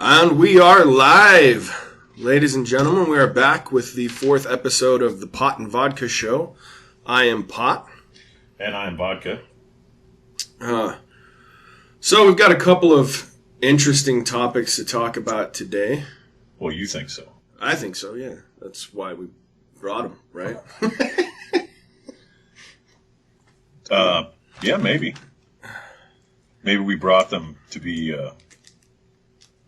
And we are live. Ladies and gentlemen, we are back with the fourth episode of the Pot and Vodka Show. I am Pot. And I'm Vodka. So we've got a couple of interesting topics to talk about today. Well, you think so. I think so, yeah. That's why we brought them, right? Yeah, maybe. Maybe we brought them to be,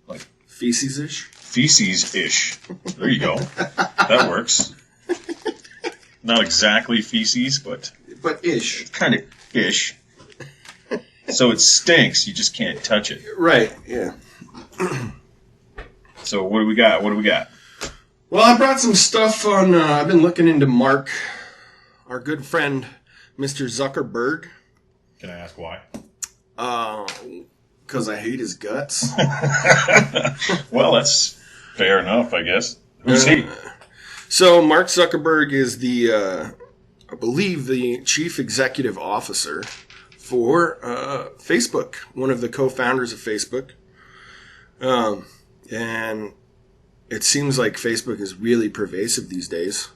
like... Feces-ish? Feces-ish. There you go. That works. Not exactly feces, but... But ish. Kind of ish. So it stinks, you just can't touch it. Right, yeah. So what do we got? Well, I brought some stuff on... I've been looking into Mark, our good friend, Mr. Zuckerberg. Can I ask why? Because I hate his guts. Well, that's fair enough, I guess. Who's he? So Mark Zuckerberg is the, I believe, the chief executive officer for Facebook, one of the co-founders of Facebook. And it seems like Facebook is really pervasive these days.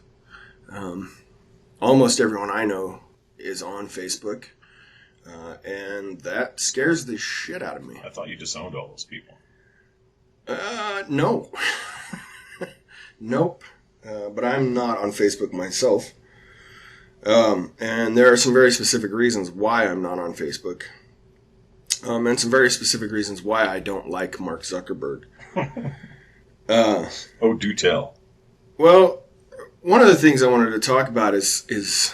Almost everyone I know is on Facebook. And that scares the shit out of me. I thought you disowned all those people. No. Nope. But I'm not on Facebook myself. And there are some very specific reasons why I'm not on Facebook. And some very specific reasons why I don't like Mark Zuckerberg. Oh, do tell. Well, one of the things I wanted to talk about is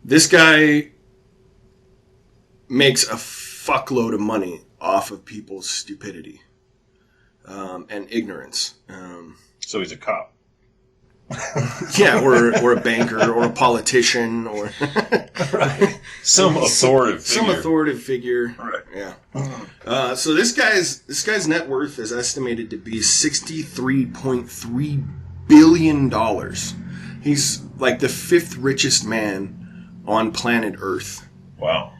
this guy makes a fuckload of money off of people's stupidity and ignorance. So he's a cop. Yeah, or a banker, or a politician, or right. Some authoritative figure. Right. Yeah. So this guy's net worth is estimated to be $63.3 billion. He's like the fifth richest man on planet Earth. Wow.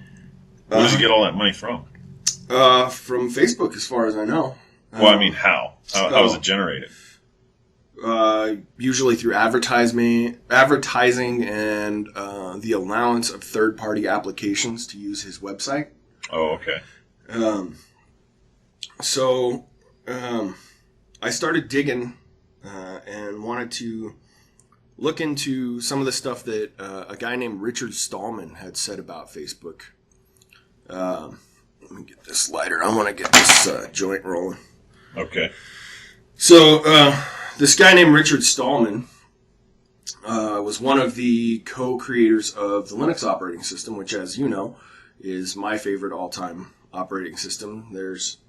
Where does he get all that money from? From Facebook, as far as I know. Well, I mean, how? How is it generated? Usually through advertising and the allowance of third-party applications to use his website. Oh, okay. So I started digging and wanted to look into some of the stuff that a guy named Richard Stallman had said about Facebook. Let me get this lighter. I want to get this joint rolling. Okay. So, this guy named Richard Stallman was one of the co-creators of the Linux operating system, which, as you know, is my favorite all-time operating system. There's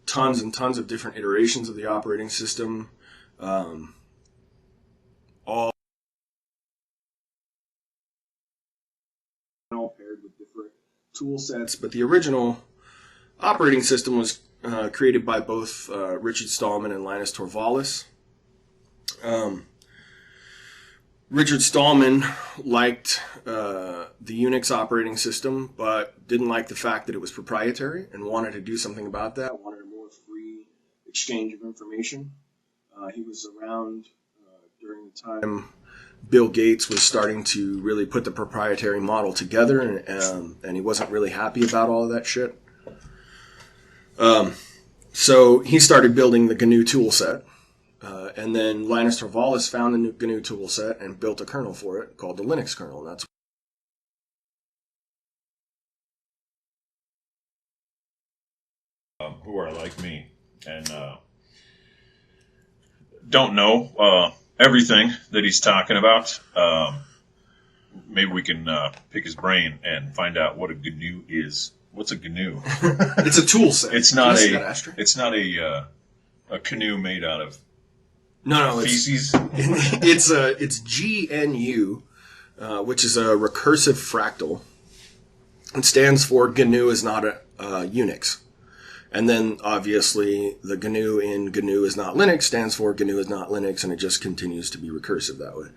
tons and tons of different iterations of the operating system, all paired with different tool sets. But the original operating system was created by both Richard Stallman and Linus Torvalds. Richard Stallman liked the Unix operating system, but didn't like the fact that it was proprietary and wanted to do something about that, wanted a more free exchange of information. He was around during the time Bill Gates was starting to really put the proprietary model together, and he wasn't really happy about all of that shit. So he started building the GNU toolset, and then Linus Torvalds found the GNU toolset and built a kernel for it called the Linux kernel. And that's who are like me and don't know everything that he's talking about. Maybe we can pick his brain and find out what a GNU is. What's a GNU? It's a tool set. It's not a canoe made out of feces. It's GNU, which is a recursive fractal. It stands for GNU is not a Unix. And then obviously the GNU in GNU is not Linux stands for GNU is not Linux, and it just continues to be recursive that way.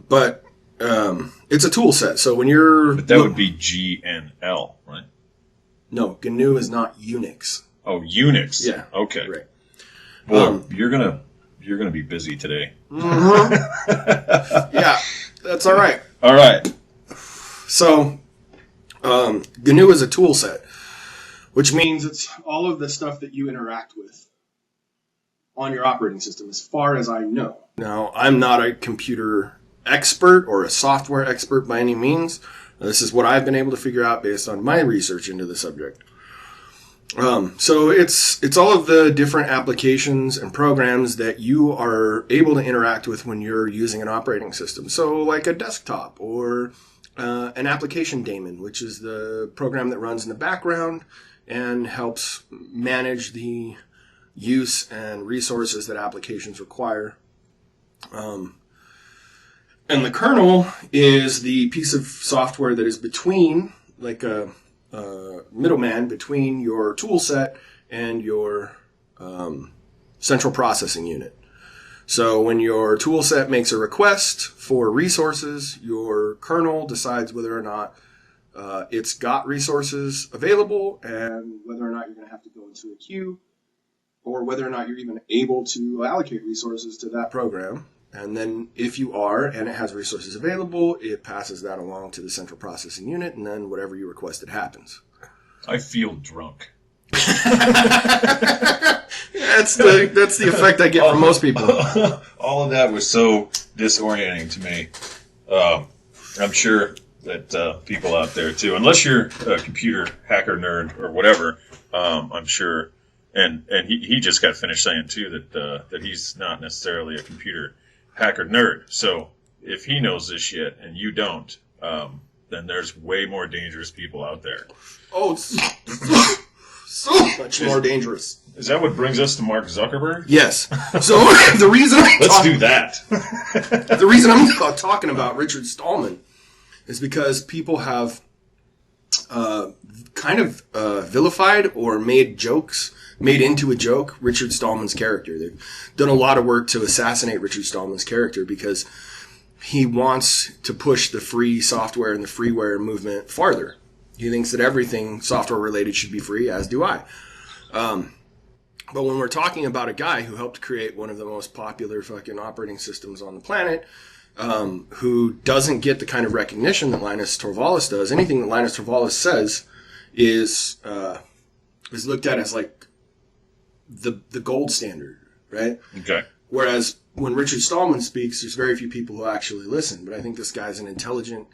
But it's a tool set. So when you're... But that would be GNL, right? No, GNU is not Unix. Oh, Unix. Yeah. Okay. Right. Boy, you're gonna be busy today. Yeah, that's all right. All right. So, GNU is a tool set, which means it's all of the stuff that you interact with on your operating system, as far as I know. Now, I'm not a computer expert or a software expert by any means. This is what I've been able to figure out based on my research into the subject. So it's all of the different applications and programs that you are able to interact with when you're using an operating system. So like a desktop or an application daemon, which is the program that runs in the background and helps manage the use and resources that applications require. And the kernel is the piece of software that is between, like a middleman between your tool set and your central processing unit. So when your tool set makes a request for resources, your kernel decides whether or not it's got resources available and whether or not you're going to have to go into a queue or whether or not you're even able to allocate resources to that program. And then if you are and it has resources available, it passes that along to the central processing unit, and then whatever you requested happens. I feel drunk. That's the effect I get from most people. All of that was so disorienting to me. I'm sure that people out there too, unless you're a computer hacker nerd or whatever, I'm sure. And he just got finished saying too that he's not necessarily a computer hacker nerd. So if he knows this shit and you don't, then there's way more dangerous people out there. Oh, so much more dangerous. Is that what brings us to Mark Zuckerberg? Yes. So the reason let's do that. The reason I'm talking about Richard Stallman is because people have kind of vilified or made into a joke Richard Stallman's character. They've done a lot of work to assassinate Richard Stallman's character because he wants to push the free software and the freeware movement farther. He thinks that everything software related should be free, as do I. But when we're talking about a guy who helped create one of the most popular fucking operating systems on the planet, who doesn't get the kind of recognition that Linus Torvalds does, anything that Linus Torvalds says is looked at as like the gold standard, right? Okay. Whereas when Richard Stallman speaks, there's very few people who actually listen. But I think this guy's an intelligent.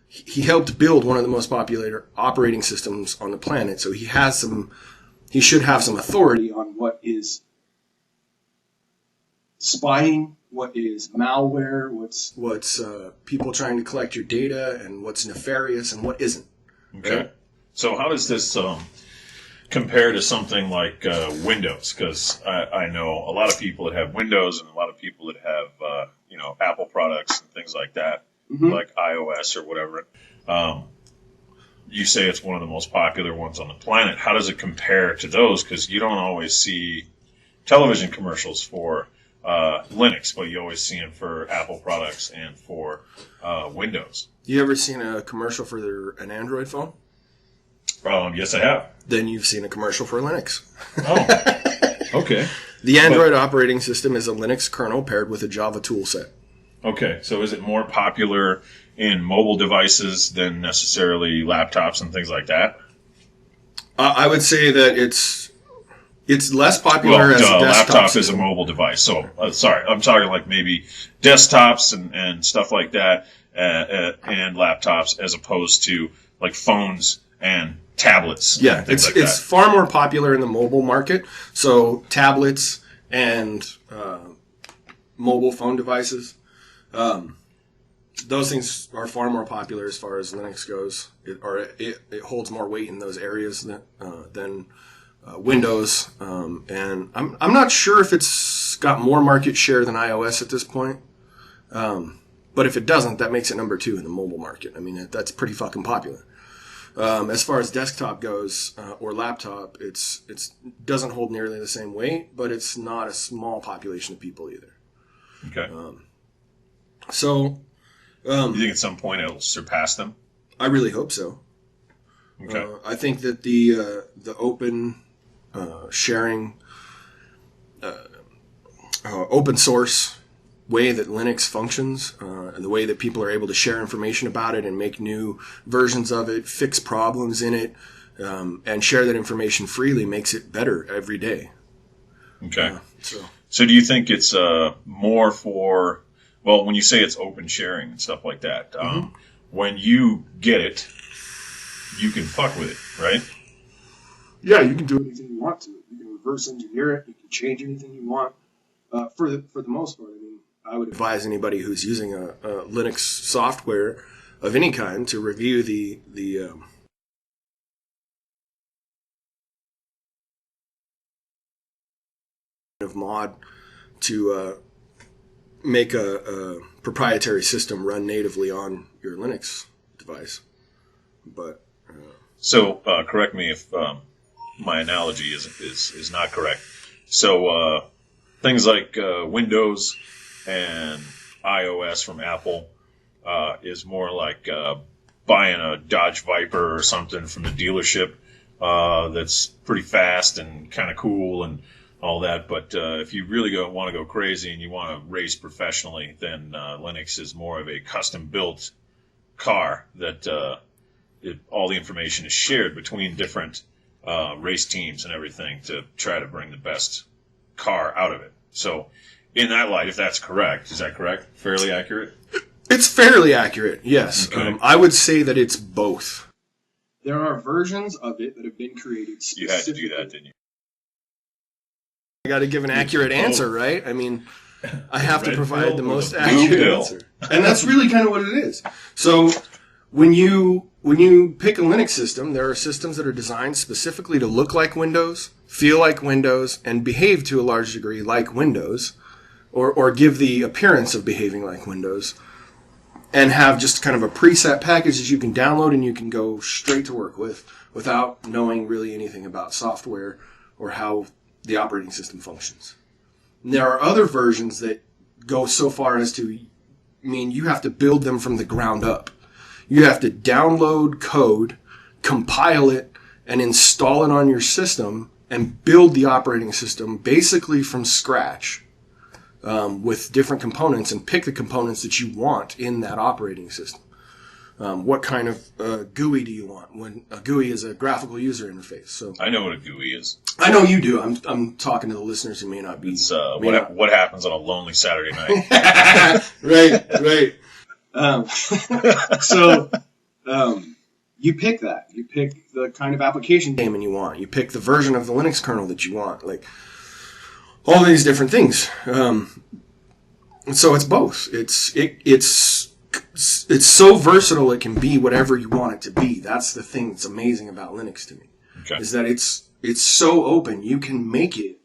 He helped build one of the most popular operating systems on the planet, so he should have some authority on what is spying, what is malware, what's people trying to collect your data, and what's nefarious and what isn't. Okay. Right? So how does this compare to something like Windows? Because I know a lot of people that have Windows and a lot of people that have Apple products and things like that, like iOS or whatever. You say it's one of the most popular ones on the planet. How does it compare to those? Because you don't always see television commercials for Linux, but you always see them for Apple products and for Windows. You ever seen a commercial for an Android phone? Yes, I have. Then you've seen a commercial for Linux. Oh, okay. The Android operating system is a Linux kernel paired with a Java toolset. Okay, so is it more popular in mobile devices than necessarily laptops and things like that? I would say that it's less popular as a desktop laptop system. is a mobile device. So, sorry, I'm talking like maybe desktops and stuff like that, and laptops as opposed to like phones and tablets. Yeah, and things it's far more popular in the mobile market. So tablets and mobile phone devices, those things are far more popular as far as Linux goes. It holds more weight in those areas than Windows. And I'm not sure if it's got more market share than iOS at this point. But if it doesn't, that makes it number 2 in the mobile market. I mean, that's pretty fucking popular. As far as desktop goes, or laptop, it doesn't hold nearly the same weight, but it's not a small population of people either. Okay. So, you think at some point it'll surpass them? I really hope so. Okay. I think that the open sharing, open source way that Linux functions, and the way that people are able to share information about it and make new versions of it, fix problems in it, and share that information freely makes it better every day. Okay. So do you think it's more for, well, when you say it's open sharing and stuff like that, when you get it, you can fuck with it, right? Yeah, you can do anything you want to it. You can reverse engineer it. You can change anything you want. For the most part, I mean, I would advise anybody who's using a Linux software of any kind to review the of mod to make a proprietary system run natively on your Linux device. But so correct me if my analogy is not correct. So things like Windows and iOS from Apple is more like buying a Dodge Viper or something from the dealership that's pretty fast and kind of cool and all that. But if you really want to go crazy and you want to race professionally, then Linux is more of a custom-built car that all the information is shared between different race teams and everything to try to bring the best car out of it. So in that light, if that's correct, is that correct? Fairly accurate? It's fairly accurate, yes. Okay. I would say that it's both. There are versions of it that have been created specifically. You had to do that, didn't you? I got to give an accurate answer, right? I mean, I have to provide the most accurate answer. And that's really kind of what it is. So when you pick a Linux system, there are systems that are designed specifically to look like Windows, feel like Windows, and behave to a large degree like Windows, or give the appearance of behaving like Windows, and have just kind of a preset package that you can download and you can go straight to work with without knowing really anything about software or how the operating system functions. And there are other versions that go so far as to mean you have to build them from the ground up. You have to download code, compile it, and install it on your system and build the operating system basically from scratch with different components and pick the components that you want in that operating system. What kind of GUI do you want? When a GUI is a graphical user interface. So I know what a GUI is. I know you do. I'm talking to the listeners who may not be. It's what happens on a lonely Saturday night. Right. So you pick that. You pick the kind of application daemon you want. You pick the version of the Linux kernel that you want. Like all these different things. So it's both. It's so versatile it can be whatever you want it to be. That's the thing that's amazing about Linux to me. Okay. Is that it's so open. You can make it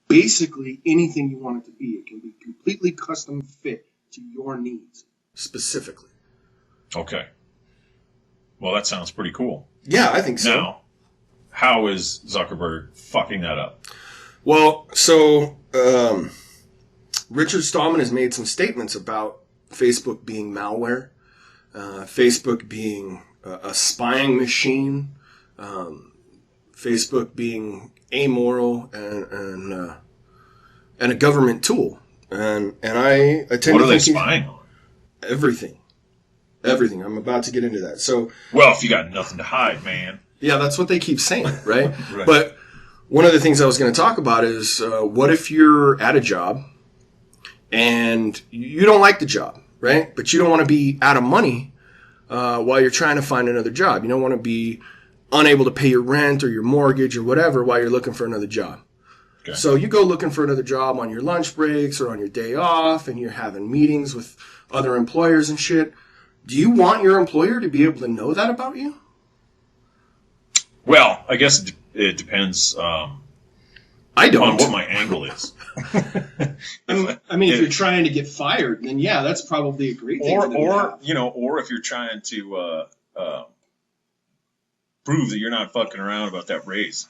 basically anything you want it to be. It can be completely custom fit to your needs specifically. Okay. Well, that sounds pretty cool. Yeah, I think so. Now, how is Zuckerberg fucking that up? Well, so Richard Stallman has made some statements about Facebook being malware, Facebook being a spying machine, Facebook being amoral and a government tool. And I tend to think what are they spying on? Everything. I'm about to get into that. So, well, if you got nothing to hide, man. Yeah, that's what they keep saying, right? Right. But one of the things I was going to talk about is what if you're at a job and you don't like the job, right? But you don't want to be out of money while you're trying to find another job. You don't want to be unable to pay your rent or your mortgage or whatever while you're looking for another job. Okay. So you go looking for another job on your lunch breaks or on your day off, and you're having meetings with other employers and shit. Do you want your employer to be able to know that about you? Well, I guess it depends I don't. on what my angle is. I mean, if you're trying to get fired, then yeah, that's probably a great thing. Or if you're trying to prove that you're not fucking around about that raise.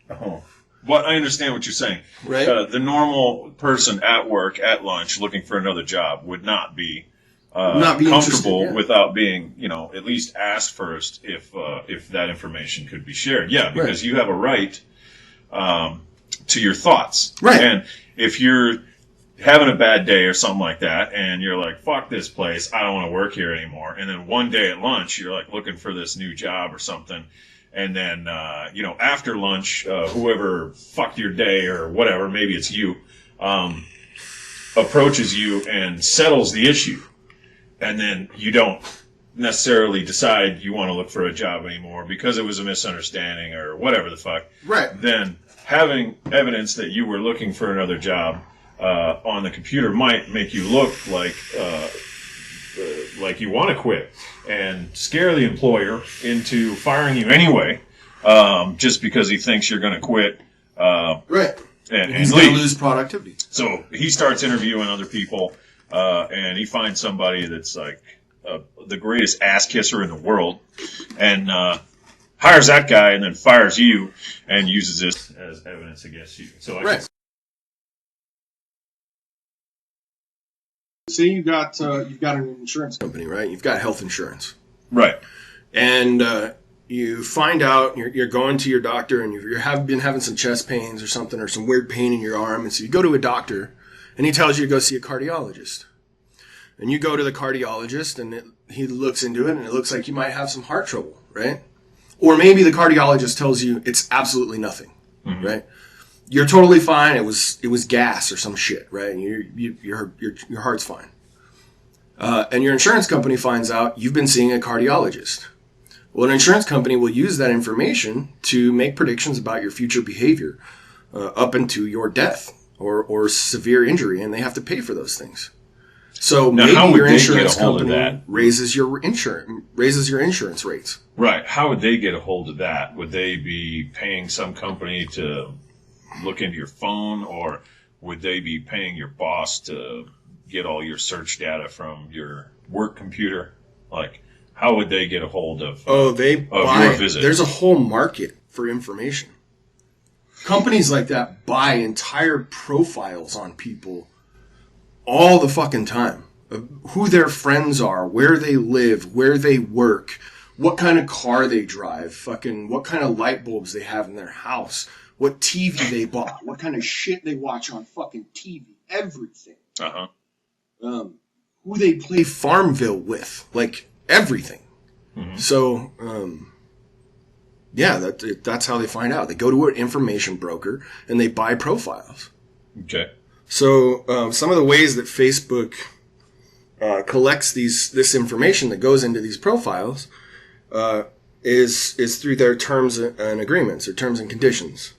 Oh. But I understand what you're saying. Right. The normal person at work, at lunch, looking for another job would not be not be comfortable interested, without being, at least asked first if that information could be shared. Yeah, because you have a right to your thoughts. Right. And if you're having a bad day or something like that, and you're like, fuck this place, I don't want to work here anymore. And then one day at lunch, you're like looking for this new job or something. And then, after lunch, whoever fucked your day or whatever, maybe it's you, approaches you and settles the issue. And then you don't necessarily decide you want to look for a job anymore because it was a misunderstanding or whatever the fuck. Right. Then having evidence that you were looking for another job on the computer might make you look like you want to quit and scare the employer into firing you anyway, just because he thinks you're going to quit. Right. And he's leave. going to lose productivity. So he starts interviewing other people, and he finds somebody that's like the greatest ass kisser in the world, and hires that guy, and then fires you, and uses this as evidence against you. So right. Say you've got an insurance company, right? You've got health insurance, right? And you find out you're going to your doctor, and you have been having some chest pains or something, or some weird pain in your arm, and so you go to a doctor, and he tells you to go see a cardiologist. And you go to the cardiologist, and he looks into it, and it looks like you might have some heart trouble, right? Or maybe the cardiologist tells you it's absolutely nothing, right? You're totally fine. It was gas or some shit, right? And your heart's fine. And your insurance company finds out you've been seeing a cardiologist. Well, an insurance company will use that information to make predictions about your future behavior up into your death or severe injury, and they have to pay for those things. So now, maybe your insurance company raises your insurance rates. Right. How would they get a hold of that? Would they be paying some company to look into your phone, or would they be paying your boss to get all your search data from your work computer? Like, how would they get a hold of your visit? There's a whole market for information. Companies like that buy entire profiles on people all the fucking time. Who their friends are, where they live, where they work, what kind of car they drive, fucking what kind of light bulbs they have in their house, what TV they bought, what kind of shit they watch on fucking TV, everything. Who they play Farmville with, like everything. So, that's how they find out. They go to an information broker and they buy profiles. Okay. So some of the ways that Facebook collects this information that goes into these profiles is through their terms and agreements, or terms and conditions.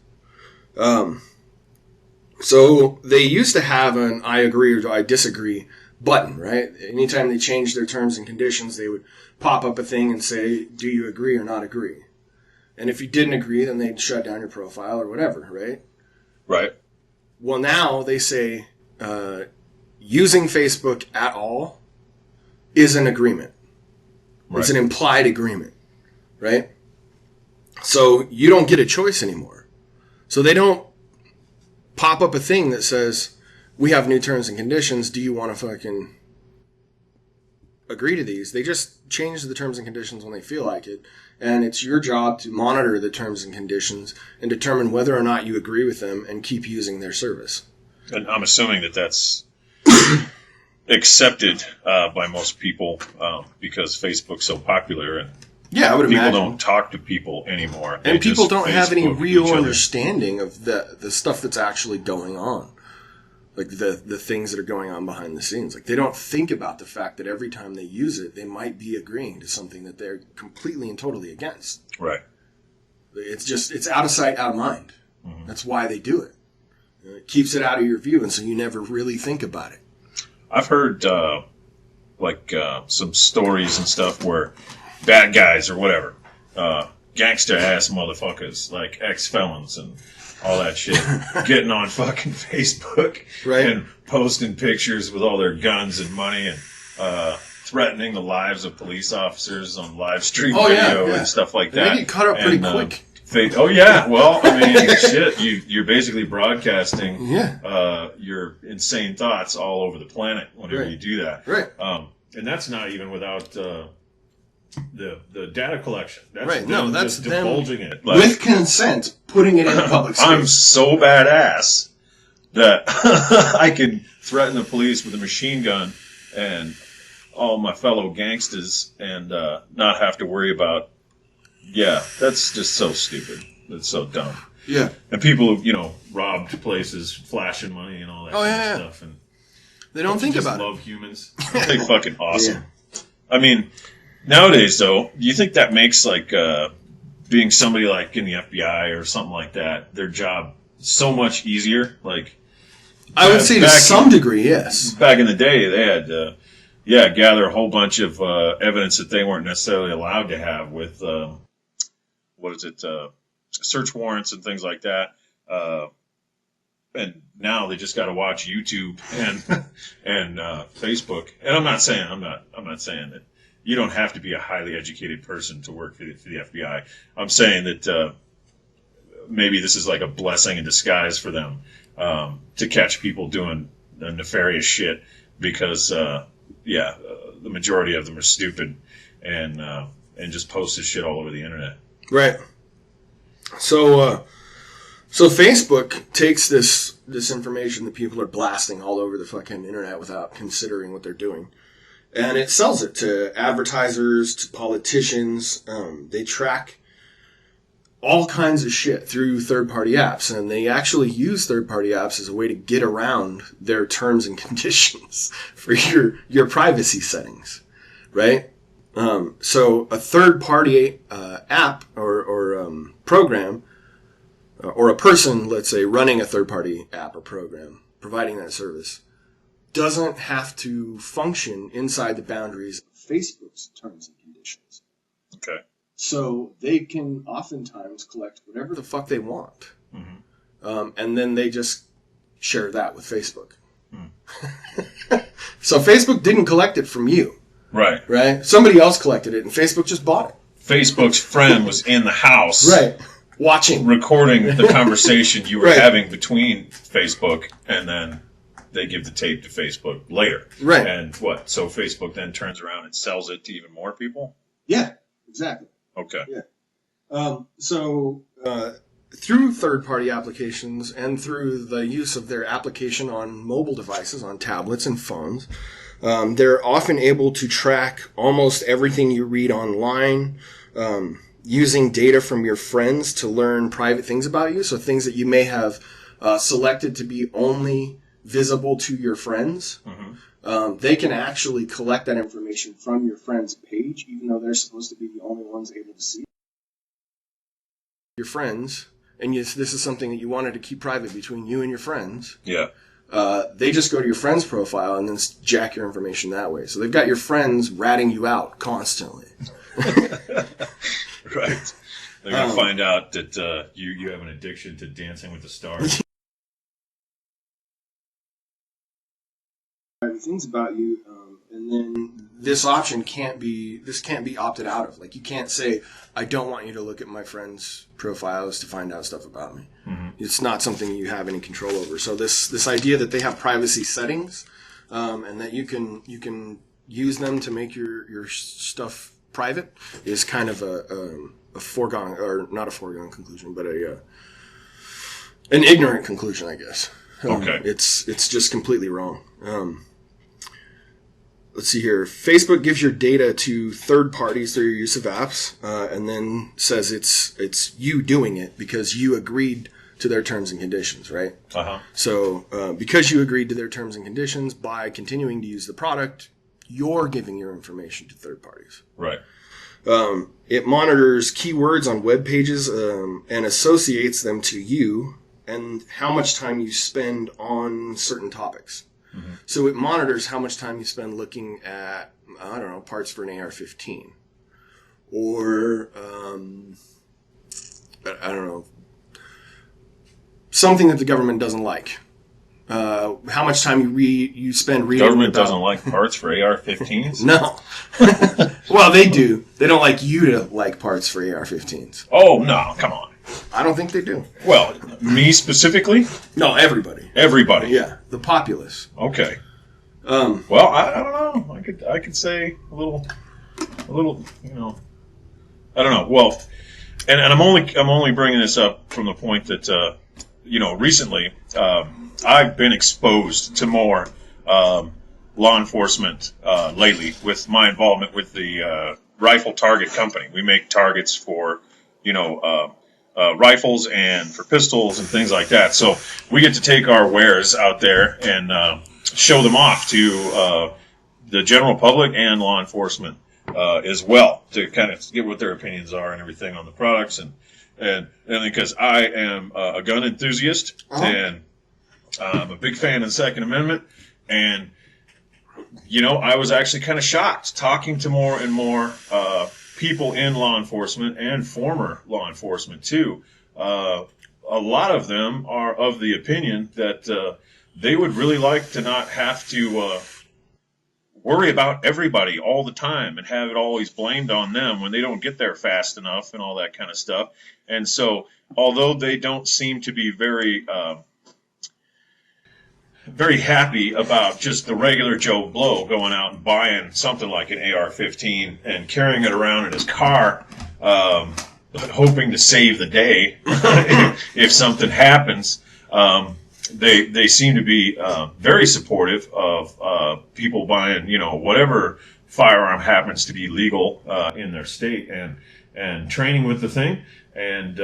So they used to have an I agree or I disagree button, right? Anytime they changed their terms and conditions, they would pop up a thing and say, do you agree or not agree? And if you didn't agree, then they'd shut down your profile or whatever, right? Right. Well, now they say using Facebook at all is an agreement. Right. It's an implied agreement, right? So you don't get a choice anymore. So they don't pop up a thing that says, we have new terms and conditions. Do you want to fucking agree to these? They just change the terms and conditions when they feel like it. And it's your job to monitor the terms and conditions and determine whether or not you agree with them and keep using their service. And I'm assuming that that's accepted by most people because Facebook's so popular, and I would imagine people don't talk to people anymore. And people don't have any real understanding of the stuff that's actually going on. Like the things that are going on behind the scenes. Like they don't think about the fact that every time they use it, they might be agreeing to something that they're completely and totally against. Right. It's out of sight, out of mind. Mm-hmm. That's why they do it. It keeps it out of your view, and so you never really think about it. I've heard some stories and stuff where bad guys or whatever, gangster ass motherfuckers like ex-felons and all that shit, getting on fucking Facebook, right, and posting pictures with all their guns and money and threatening the lives of police officers on live stream video and stuff like that. They get cut up pretty quick. Well, I mean, shit, you're basically broadcasting your insane thoughts all over the planet whenever you do that. Right. And that's not even without the data collection. That's right. No, that's just them divulging it. with consent, putting it in the public space. I'm so badass that I can threaten the police with a machine gun and all my fellow gangsters and not have to worry about. Yeah, that's just so stupid. That's so dumb. Yeah. And people, robbed places, flashing money and all that kind of stuff. And they don't think about it. Love humans. They fucking awesome. Yeah. I mean, nowadays, though, do you think that makes, being somebody, in the FBI or something like that, their job so much easier? I would say to some degree, yes. Back in the day, they had to, gather a whole bunch of evidence that they weren't necessarily allowed to have with, search warrants and things like that. And now they just got to watch YouTube and Facebook. And I'm not saying that you don't have to be a highly educated person to work for the FBI. I'm saying that maybe this is like a blessing in disguise for them to catch people doing nefarious shit because the majority of them are stupid and just post this shit all over the internet. Right. So Facebook takes this information that people are blasting all over the fucking internet without considering what they're doing, and it sells it to advertisers, to politicians. They track all kinds of shit through third-party apps, and they actually use third-party apps as a way to get around their terms and conditions for your privacy settings, right? So a third-party app or program, or a person, let's say, running a third-party app or program, providing that service, doesn't have to function inside the boundaries of Facebook's terms and conditions. Okay. So they can oftentimes collect whatever the fuck they want. Mm-hmm. And then they just share that with Facebook. Mm. So Facebook didn't collect it from you. Right. Right? Somebody else collected it, and Facebook just bought it. Facebook's friend was in the house. Right. Watching. Recording the conversation you were right. having between Facebook, and then they give the tape to Facebook later. Right. And what? So Facebook then turns around and sells it to even more people? Yeah, exactly. Okay. Yeah. Through third-party applications and through the use of their application on mobile devices, on tablets and phones, they're often able to track almost everything you read online, using data from your friends to learn private things about you. So things that you may have selected to be only visible to your friends. Mm-hmm. They can actually collect that information from your friend's page, even though they're supposed to be the only ones able to see it. Your friends, and this is something that you wanted to keep private between you and your friends. Yeah. They just go to your friend's profile and then jack your information that way. So they've got your friends ratting you out constantly. Right. They're going to find out that you have an addiction to Dancing with the Stars. Things about you, and then this option can't be opted out of. Like, you can't say, I don't want you to look at my friends' profiles to find out stuff about me. Mm-hmm. It's not something you have any control over. So this idea that they have privacy settings, and that you can use them to make your stuff private is kind of a foregone, or not a foregone conclusion, but an ignorant conclusion, I guess. Okay. It's just completely wrong. Let's see here. Facebook gives your data to third parties through your use of apps, and then says it's you doing it because you agreed to their terms and conditions, right? Uh-huh. So because you agreed to their terms and conditions, by continuing to use the product, you're giving your information to third parties. Right. It monitors keywords on web pages and associates them to you and how much time you spend on certain topics. Mm-hmm. So it monitors how much time you spend looking at, I don't know, parts for an AR-15. Or, I don't know, something that the government doesn't like. How much time you spend reading. Government doesn't like parts for AR-15s? No. Well, they do. They don't like you to like parts for AR-15s. Oh, no, come on. I don't think they do. Well, me specifically? No, everybody. Everybody. Yeah, the populace. Okay. Well, I don't know. I could say a little, I don't know. Well, and I'm only bringing this up from the point that recently I've been exposed to more law enforcement lately with my involvement with the rifle target company. We make targets for rifles and for pistols and things like that. So we get to take our wares out there and show them off to the general public and law enforcement as well, to kind of get what their opinions are and everything on the products. And because I am a gun enthusiast and I'm a big fan of the Second Amendment, and I was actually kind of shocked talking to more and more people in law enforcement and former law enforcement too. A lot of them are of the opinion that they would really like to not have to worry about everybody all the time and have it always blamed on them when they don't get there fast enough and all that kind of stuff. And so, although they don't seem to be very happy about just the regular Joe Blow going out and buying something like an AR-15 and carrying it around in his car, hoping to save the day if something happens, they seem to be very supportive of people buying, whatever firearm happens to be legal in their state, and training with the thing and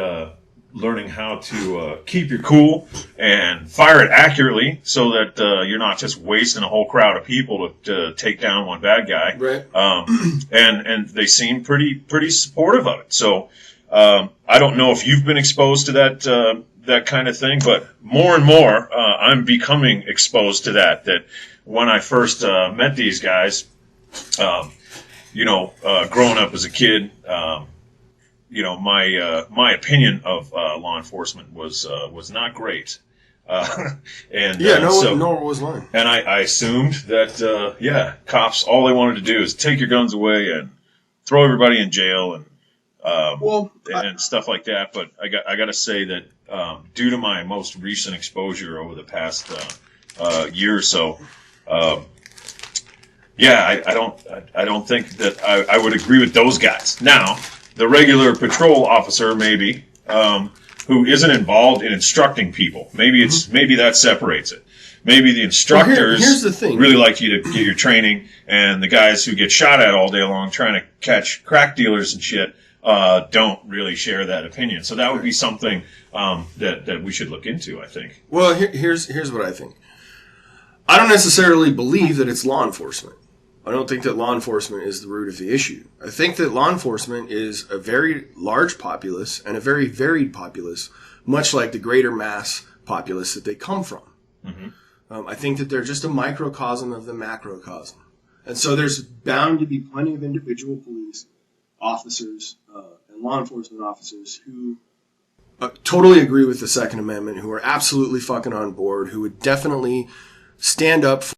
learning how to keep your cool and fire it accurately so that you're not just wasting a whole crowd of people to take down one bad guy. Right. And they seem pretty supportive of it. So I don't know if you've been exposed to that kind of thing, but more and more I'm becoming exposed to that. That when I first met these guys, growing up as a kid, my opinion of law enforcement was not great. Nor was mine. And I assumed that cops, all they wanted to do is take your guns away and throw everybody in jail and stuff like that. But I got to say that due to my most recent exposure over the past year or so, I don't think that I would agree with those guys. Now, the regular patrol officer, maybe, who isn't involved in instructing people, maybe that separates it. Maybe the instructors here's the thing. Really like you to get your training, and the guys who get shot at all day long trying to catch crack dealers and shit don't really share that opinion. So that would be something that we should look into, I think. Well, here's what I think. I don't necessarily believe that it's law enforcement. I don't think that law enforcement is the root of the issue. I think that law enforcement is a very large populace and a very varied populace, much like the greater mass populace that they come from. Mm-hmm. I think that they're just a microcosm of the macrocosm. And so there's bound to be plenty of individual police officers and law enforcement officers who totally agree with the Second Amendment, who are absolutely fucking on board, who would definitely stand up for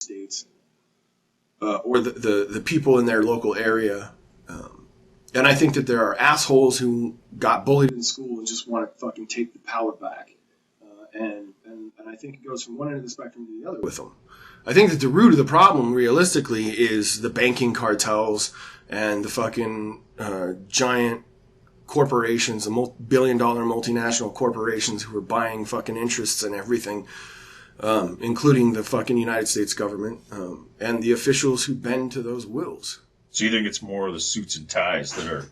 states or the people in their local area. And I think that there are assholes who got bullied in school and just want to fucking take the power back. And I think it goes from one end of the spectrum to the other with them. I think that the root of the problem, realistically, is the banking cartels and the fucking giant corporations, the billion-dollar multinational corporations who are buying fucking interests in everything, including the fucking United States government, and the officials who bend to those wills. So you think it's more of the suits and ties that are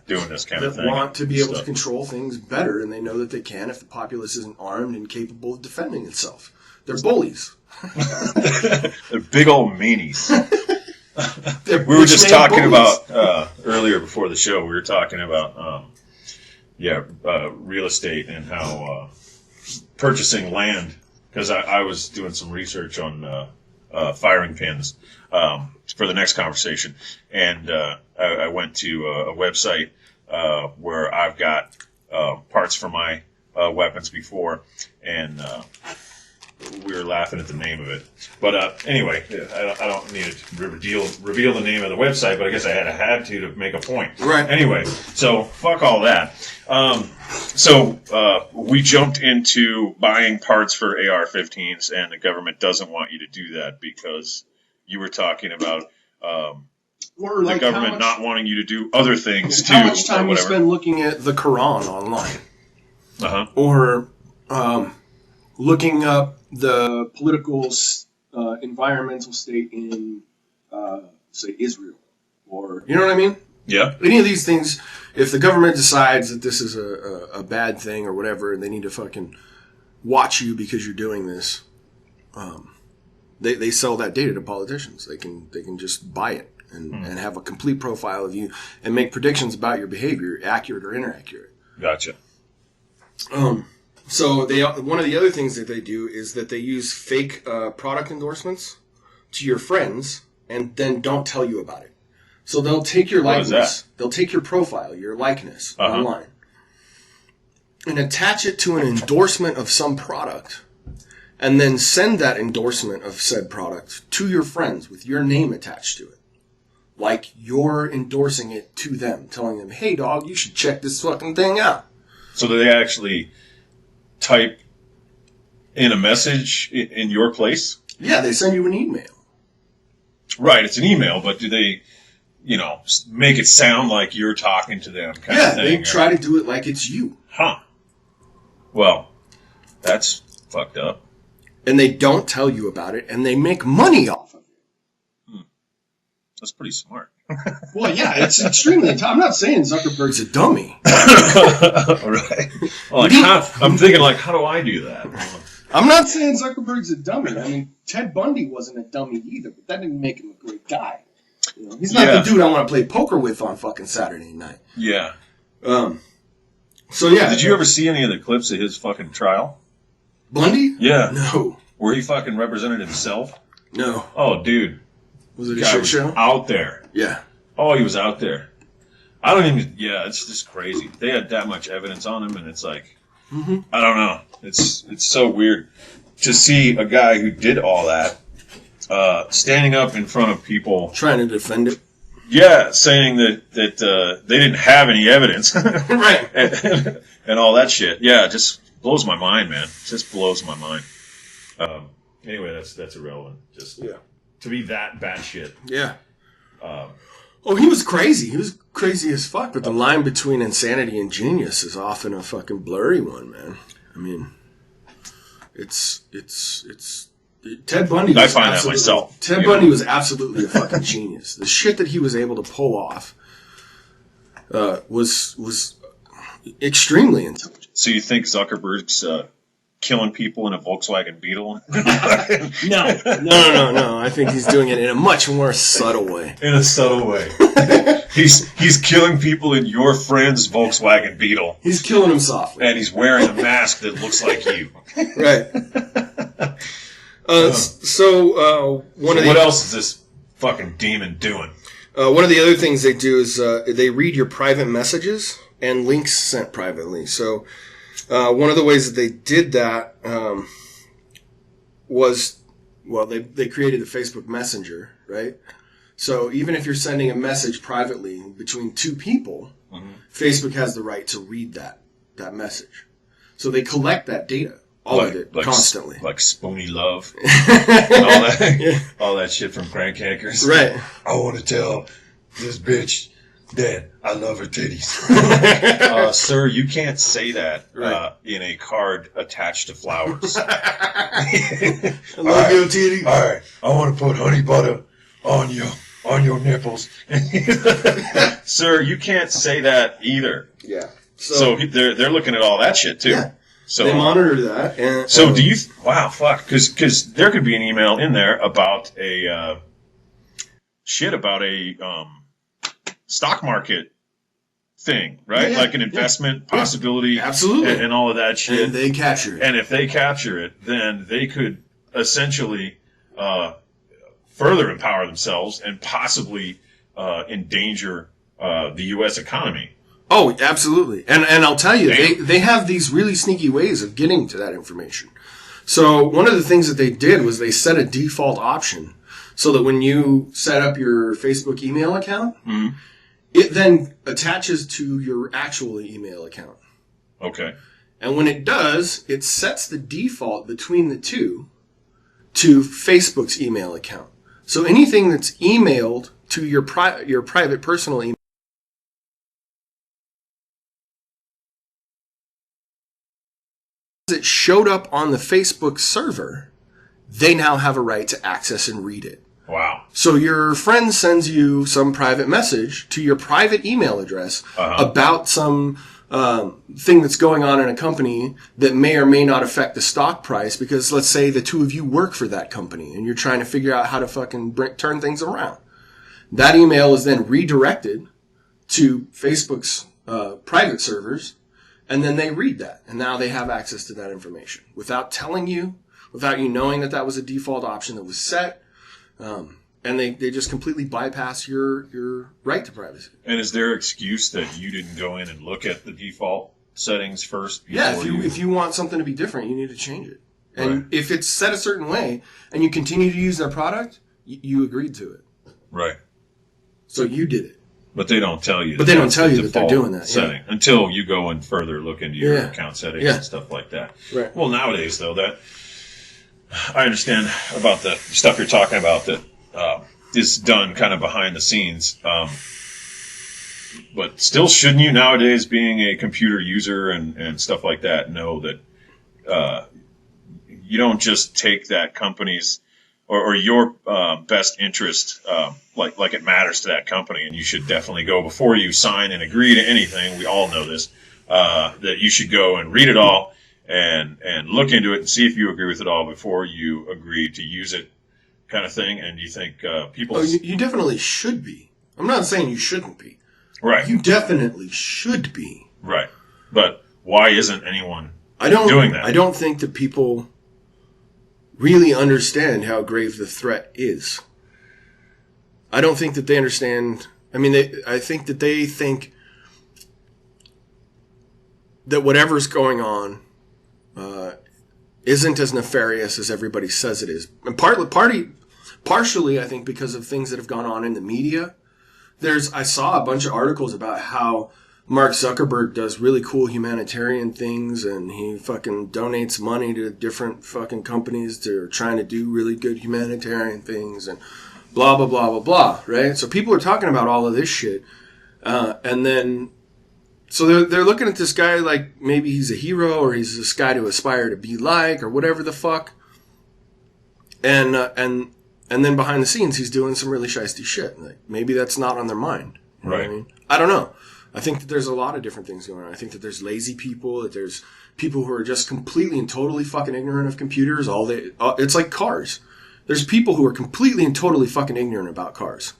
doing this kind of thing? That want to be able to control things better, and they know that they can if the populace isn't armed and capable of defending itself. They're bullies. They're big old meanies. We were just talking about, earlier before the show, we were talking about, real estate and how purchasing land, because I was doing some research on firing pins for the next conversation, and I went to a website where I've got parts for my weapons before, and we were laughing at the name of it. But anyway, I don't need to reveal the name of the website, but I guess I had to make a point. Right. Anyway, so fuck all that. So we jumped into buying parts for AR-15s, and the government doesn't want you to do that because you were talking about the government not wanting you to do other things too. How much time you spend looking at the Quran online? Or looking up the political, environmental state in, say, Israel. Or, you know what I mean? Yeah. Any of these things, if the government decides that this is a bad thing or whatever, and they need to fucking watch you because you're doing this, they sell that data to politicians. They can just buy it and have a complete profile of you and make predictions about your behavior, accurate or inaccurate. Gotcha. So one of the other things that they do is that they use fake product endorsements to your friends and then don't tell you about it. So they'll take your likeness, they'll take your profile, your likeness online, and attach it to an endorsement of some product, and then send that endorsement of said product to your friends with your name attached to it. Like you're endorsing it to them, telling them, hey dog, you should check this fucking thing out. So do they actually type in a message in your place? Yeah, they send you an email. Right, it's an email, but do they, make it sound like you're talking to them kind of thing? Yeah, they try to do it like it's you. Huh. Well, that's fucked up. And they don't tell you about it, and they make money off of it. That's pretty smart. Well, yeah, it's extremely. I'm not saying Zuckerberg's a dummy. Right. Well, I'm thinking, how do I do that? I'm not saying Zuckerberg's a dummy. I mean, Ted Bundy wasn't a dummy either, but that didn't make him a great guy. He's not the dude I want to play poker with on fucking Saturday night. Yeah. So, yeah. Did you ever see any of the clips of his fucking trial? Bundy? Yeah. No. Where he fucking represented himself? No. Oh, dude. Was it a shit show? Out there. Yeah. Oh, he was out there. I don't even... Yeah, it's just crazy. They had that much evidence on him, and it's like... I don't know. It's so weird to see a guy who did all that standing up in front of people... Trying to defend it. Yeah, saying that they didn't have any evidence. Right. and all that shit. Yeah, it just blows my mind, man. It just blows my mind. Anyway, that's irrelevant. Just to be that batshit. Yeah. He was crazy. He was crazy as fuck. But the line between insanity and genius is often a fucking blurry one, man. I mean, it's Ted Bundy. I find that myself. Ted Bundy was absolutely a fucking genius. The shit that he was able to pull off was extremely intelligent. So you think Zuckerberg's killing people in a Volkswagen Beetle? No. I think he's doing it in a much more subtle way. In a subtle way. He's killing people in your friend's Volkswagen Beetle. He's killing them softly. And he's wearing a mask that looks like you. Right. What else is this fucking demon doing? One of the other things they do is they read your private messages and links sent privately. So one of the ways that they did that was, they created the Facebook Messenger, right? So even if you're sending a message privately between two people, Facebook has the right to read that message. So they collect that data. All of it, constantly. Like Spoony Love. all that shit from Crank Hackers. Right. I want to tell this bitch that I love her titties. Sir, you can't say that in a card attached to flowers. I love your titties. All right. I want to put honey butter on your nipples. Sir, you can't say that either. Yeah. So they're looking at all that shit, too. Yeah. So they monitor that. And, so do you... Wow, fuck. Because there could be an email in there about a... stock market thing, right? Yeah, like an investment possibility. Absolutely. And all of that shit. And they capture it. And if they capture it, then they could essentially further empower themselves and possibly endanger the U.S. economy. Oh, absolutely. And I'll tell you, they have these really sneaky ways of getting to that information. So one of the things that they did was they set a default option so that when you set up your Facebook email account, it then attaches to your actual email account. Okay. And when it does, it sets the default between the two to Facebook's email account. So anything that's emailed to your private personal email, it showed up on the Facebook server, they now have a right to access and read it. Wow. So your friend sends you some private message to your private email address about some thing that's going on in a company that may or may not affect the stock price, because let's say the two of you work for that company and you're trying to figure out how to fucking turn things around. That email is then redirected to Facebook's private servers, and then they read that, and now they have access to that information without telling you, without you knowing that that was a default option that was set. And they just completely bypass your right to privacy. And is there excuse that you didn't go in and look at the default settings first? Yeah, if you want something to be different, you need to change it. And right. if it's set a certain way and you continue to use their product, you agreed to it. Right. So you did it. But they don't tell you. But they don't tell you that they're doing that. Setting until you go and further look into your account settings and stuff like that. Right. Well, nowadays though, that I understand about the stuff you're talking about that is done kind of behind the scenes. But still, shouldn't you nowadays, being a computer user and stuff like that, know that you don't just take that company's or your best interest like it matters to that company, and you should definitely go before you sign and agree to anything. We all know this, that you should go and read it all and look into it and see if you agree with it all before you agree to use it, kind of thing. And you think people... Oh, you definitely should be. I'm not saying you shouldn't be. Right. You definitely should be. Right. But why isn't anyone doing that? I don't think that people really understand how grave the threat is. I don't think that they understand. I mean, I think that they think that whatever's going on isn't as nefarious as everybody says it is. And partially, I think, because of things that have gone on in the media. I saw a bunch of articles about how Mark Zuckerberg does really cool humanitarian things, and he fucking donates money to different fucking companies that are trying to do really good humanitarian things, and blah, blah, blah, blah, blah, right? So people are talking about all of this shit. And then, so they're looking at this guy like maybe he's a hero, or he's this guy to aspire to be like, or whatever the fuck. And then behind the scenes, he's doing some really shiesty shit. Like, maybe that's not on their mind. You know what I mean? I don't know. I think that there's a lot of different things going on. I think that there's lazy people, that there's people who are just completely and totally fucking ignorant of computers. It's like cars. There's people who are completely and totally fucking ignorant about cars.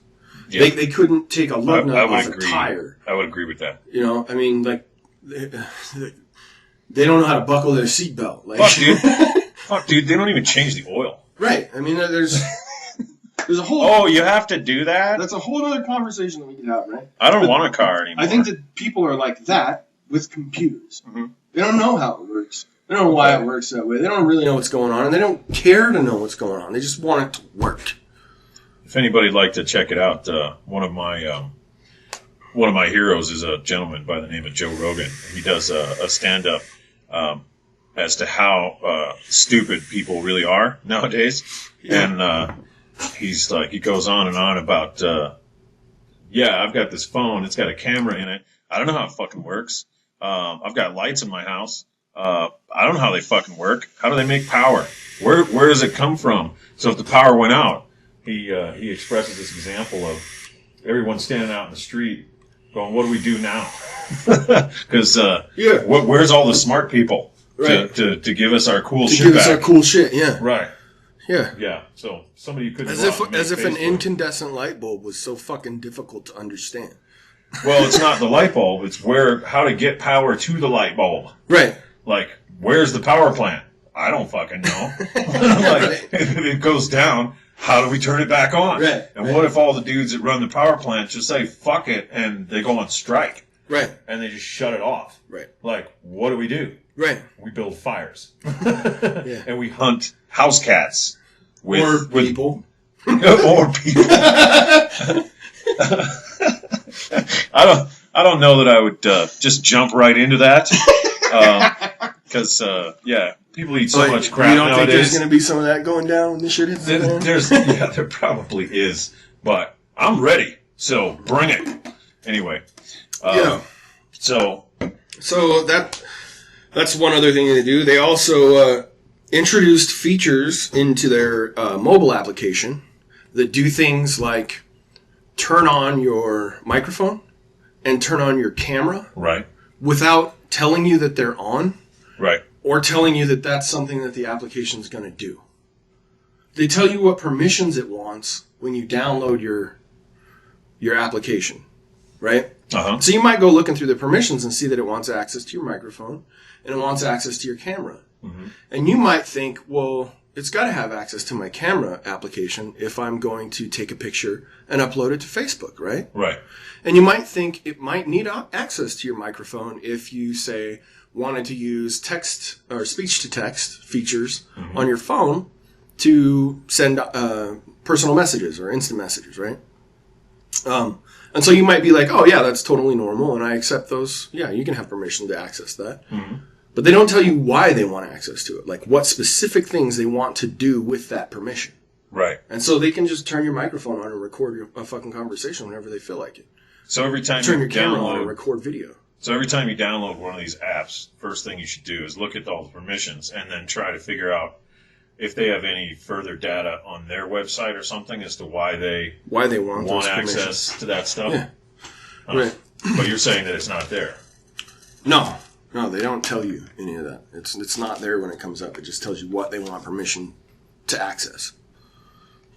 Yeah. They couldn't take a lug nut off a tire. I would agree with that. You know, I mean, like, they don't know how to buckle their seatbelt. Like, Fuck, dude, they don't even change the oil. Right. I mean, there's a whole... Oh, you have to do that? That's a whole other conversation that we could have, right? I don't want a car anymore. I think that people are like that with computers. Mm-hmm. They don't know how it works. They don't know why it works that way. They don't really know what's going on, and they don't care to know what's going on. They just want it to work. If anybody'd like to check it out, one of my heroes is a gentleman by the name of Joe Rogan. He does a stand-up as to how stupid people really are nowadays. Yeah. And he goes on and on about, I've got this phone. It's got a camera in it. I don't know how it fucking works. I've got lights in my house. I don't know how they fucking work. How do they make power? Where does it come from? So if the power went out, he expresses this example of everyone standing out in the street going, what do we do now? Because where's all the smart people to give us our cool shit back? To give us our cool shit, yeah. Right. Yeah. Yeah. So somebody could as if an incandescent light bulb was so fucking difficult to understand. Well, it's not the light bulb. It's how to get power to the light bulb. Right. Like, where's the power plant? I don't fucking know. Like, if it goes down, how do we turn it back on? Right. And what if all the dudes that run the power plant just say, fuck it, and they go on strike? Right. And they just shut it off. Right. Like, what do we do? Right. We build fires. Yeah. And we hunt house cats. Or people. Or people. I don't know that I would just jump right into that. Because, people eat so much crap nowadays. You don't think there's going to be some of that going down when this shit hits the fan? There probably is. But I'm ready. So bring it. Anyway. So that's one other thing they do. They also introduced features into their mobile application that do things like turn on your microphone and turn on your camera. Right. Without telling you that they're on. Right. Or telling you that that's something that the application is going to do. They tell you what permissions it wants when you download your application, right? Uh-huh. So you might go looking through the permissions and see that it wants access to your microphone and it wants access to your camera. Mm-hmm. And you might think, well, it's got to have access to my camera application if I'm going to take a picture and upload it to Facebook, right? Right. And you might think it might need access to your microphone if you, say, wanted to use text or speech-to-text features on your phone to send personal messages or instant messages, right? And so you might be like, oh, yeah, that's totally normal, and I accept those. Yeah, you can have permission to access that. Mm-hmm. But they don't tell you why they want access to it, like what specific things they want to do with that permission. Right. And so they can just turn your microphone on and record a fucking conversation whenever they feel like it. So every time turn your camera on and record video. So every time you download one of these apps, first thing you should do is look at all the permissions and then try to figure out if they have any further data on their website or something as to why they want access to that stuff. Yeah. Right. But you're saying that it's not there. No, they don't tell you any of that. It's not there when it comes up. It just tells you what they want permission to access.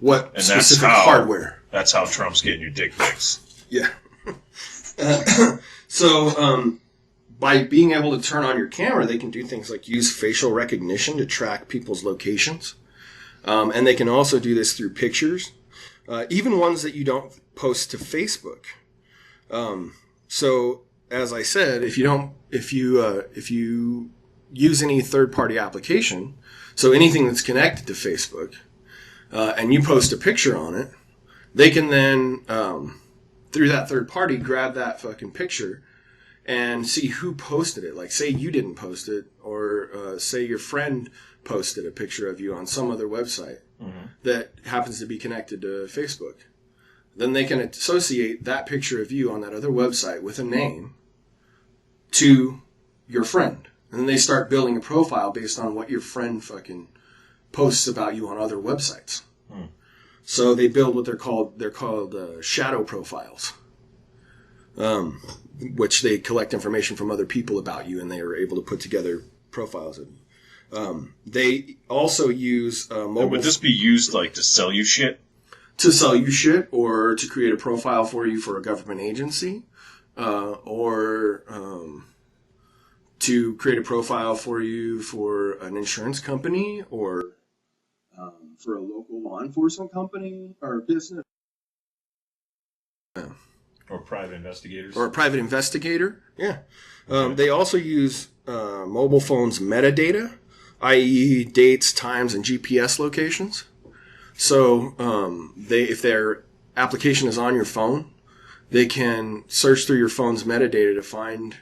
What and specific hardware. That's how Trump's getting your dick pics. Yeah. So by being able to turn on your camera, they can do things like use facial recognition to track people's locations. And they can also do this through pictures, even ones that you don't post to Facebook. So as I said, if you use any third-party application, so anything that's connected to Facebook, and you post a picture on it, they can then, through that third party, grab that fucking picture and see who posted it. Like, say you didn't post it, or say your friend posted a picture of you on some other website that happens to be connected to Facebook. Then they can associate that picture of you on that other website with a name to your friend. And then they start building a profile based on what your friend fucking posts about you on other websites. So they build what they're called shadow profiles, which they collect information from other people about you, and they are able to put together profiles of you. They also use mobile. Would this be used like to sell you shit? To sell you shit, or to create a profile for you for a government agency, or to create a profile for you for an insurance company, or for a local law enforcement company or business. Or private investigators. Or a private investigator, yeah. They also use mobile phones' metadata, i.e. dates, times, and GPS locations. So if their application is on your phone, they can search through your phone's metadata to find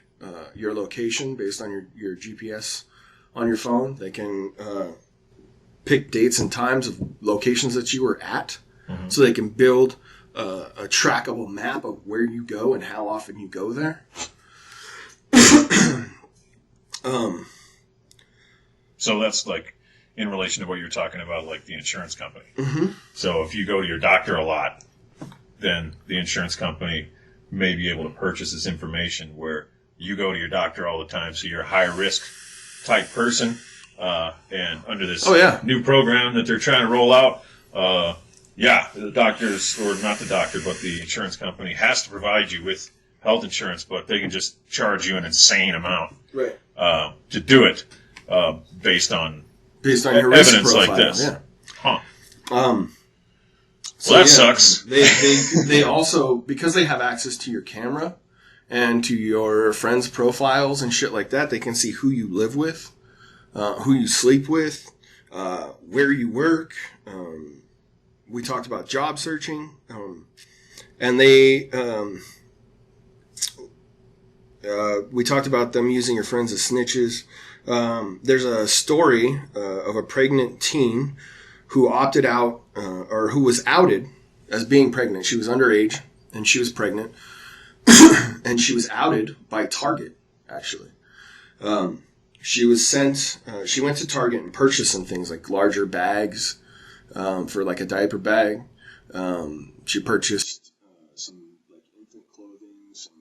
your location based on your GPS on your phone. They can pick dates and times of locations that you were at, so they can build a trackable map of where you go and how often you go there. So that's like in relation to what you're talking about, like the insurance company. So if you go to your doctor a lot, then the insurance company may be able to purchase this information where you go to your doctor all the time, so you're a high risk type person. And under this new program that they're trying to roll out, the doctors, or not the doctor, but the insurance company has to provide you with health insurance, but they can just charge you an insane amount to do it based on your risk evidence profile, like this. Yeah. Huh. So that sucks. They also, because they have access to your camera and to your friends' profiles and shit like that. They can see who you live with, who you sleep with, where you work. We talked about job searching, and we talked about them using your friends as snitches. There's a story of a pregnant teen who opted out, or who was outed as being pregnant. She was underage, and she was pregnant, and she was outed by Target, actually. She was sent, she went to Target and purchased some things like larger bags for like a diaper bag. She purchased some like infant clothing, some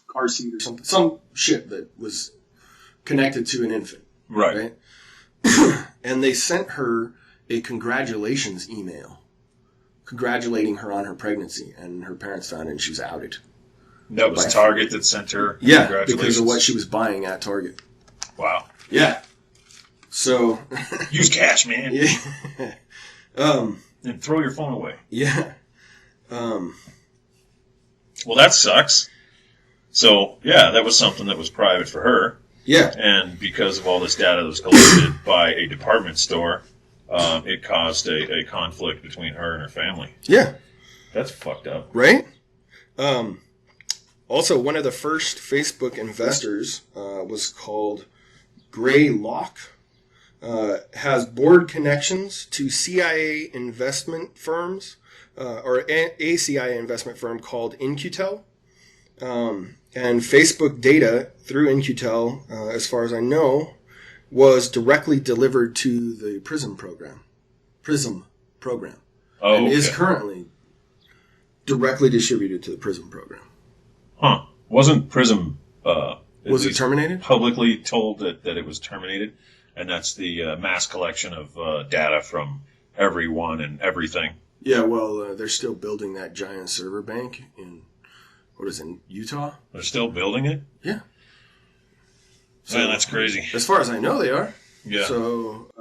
car seat or something, some shit that was connected to an infant. Right? And they sent her a congratulations email congratulating her on her pregnancy, and her parents found it and she was outed. That was Target that sent her congratulations? Because of what she was buying at Target. Wow. Yeah. So... use cash, man. Yeah. And throw your phone away. Yeah. Well, that sucks. So, yeah, that was something that was private for her. Yeah. And because of all this data that was collected by a department store, it caused a conflict between her and her family. Yeah. That's fucked up. Right? Also, one of the first Facebook investors was called Gray Locke. Has board connections to CIA investment firms, or a CIA investment firm called In-Q-Tel. And Facebook data through In-Q-Tel, as far as I know, was directly delivered to the Prism program. Oh, and okay. is currently directly distributed to the Prism program. Huh. Wasn't Prism... was it terminated? Publicly told that it was terminated, and that's the mass collection of data from everyone and everything. Yeah, well, they're still building that giant server bank in, what is it, in Utah? They're still building it? Yeah. So, man, that's crazy. As far as I know, they are. Yeah. So,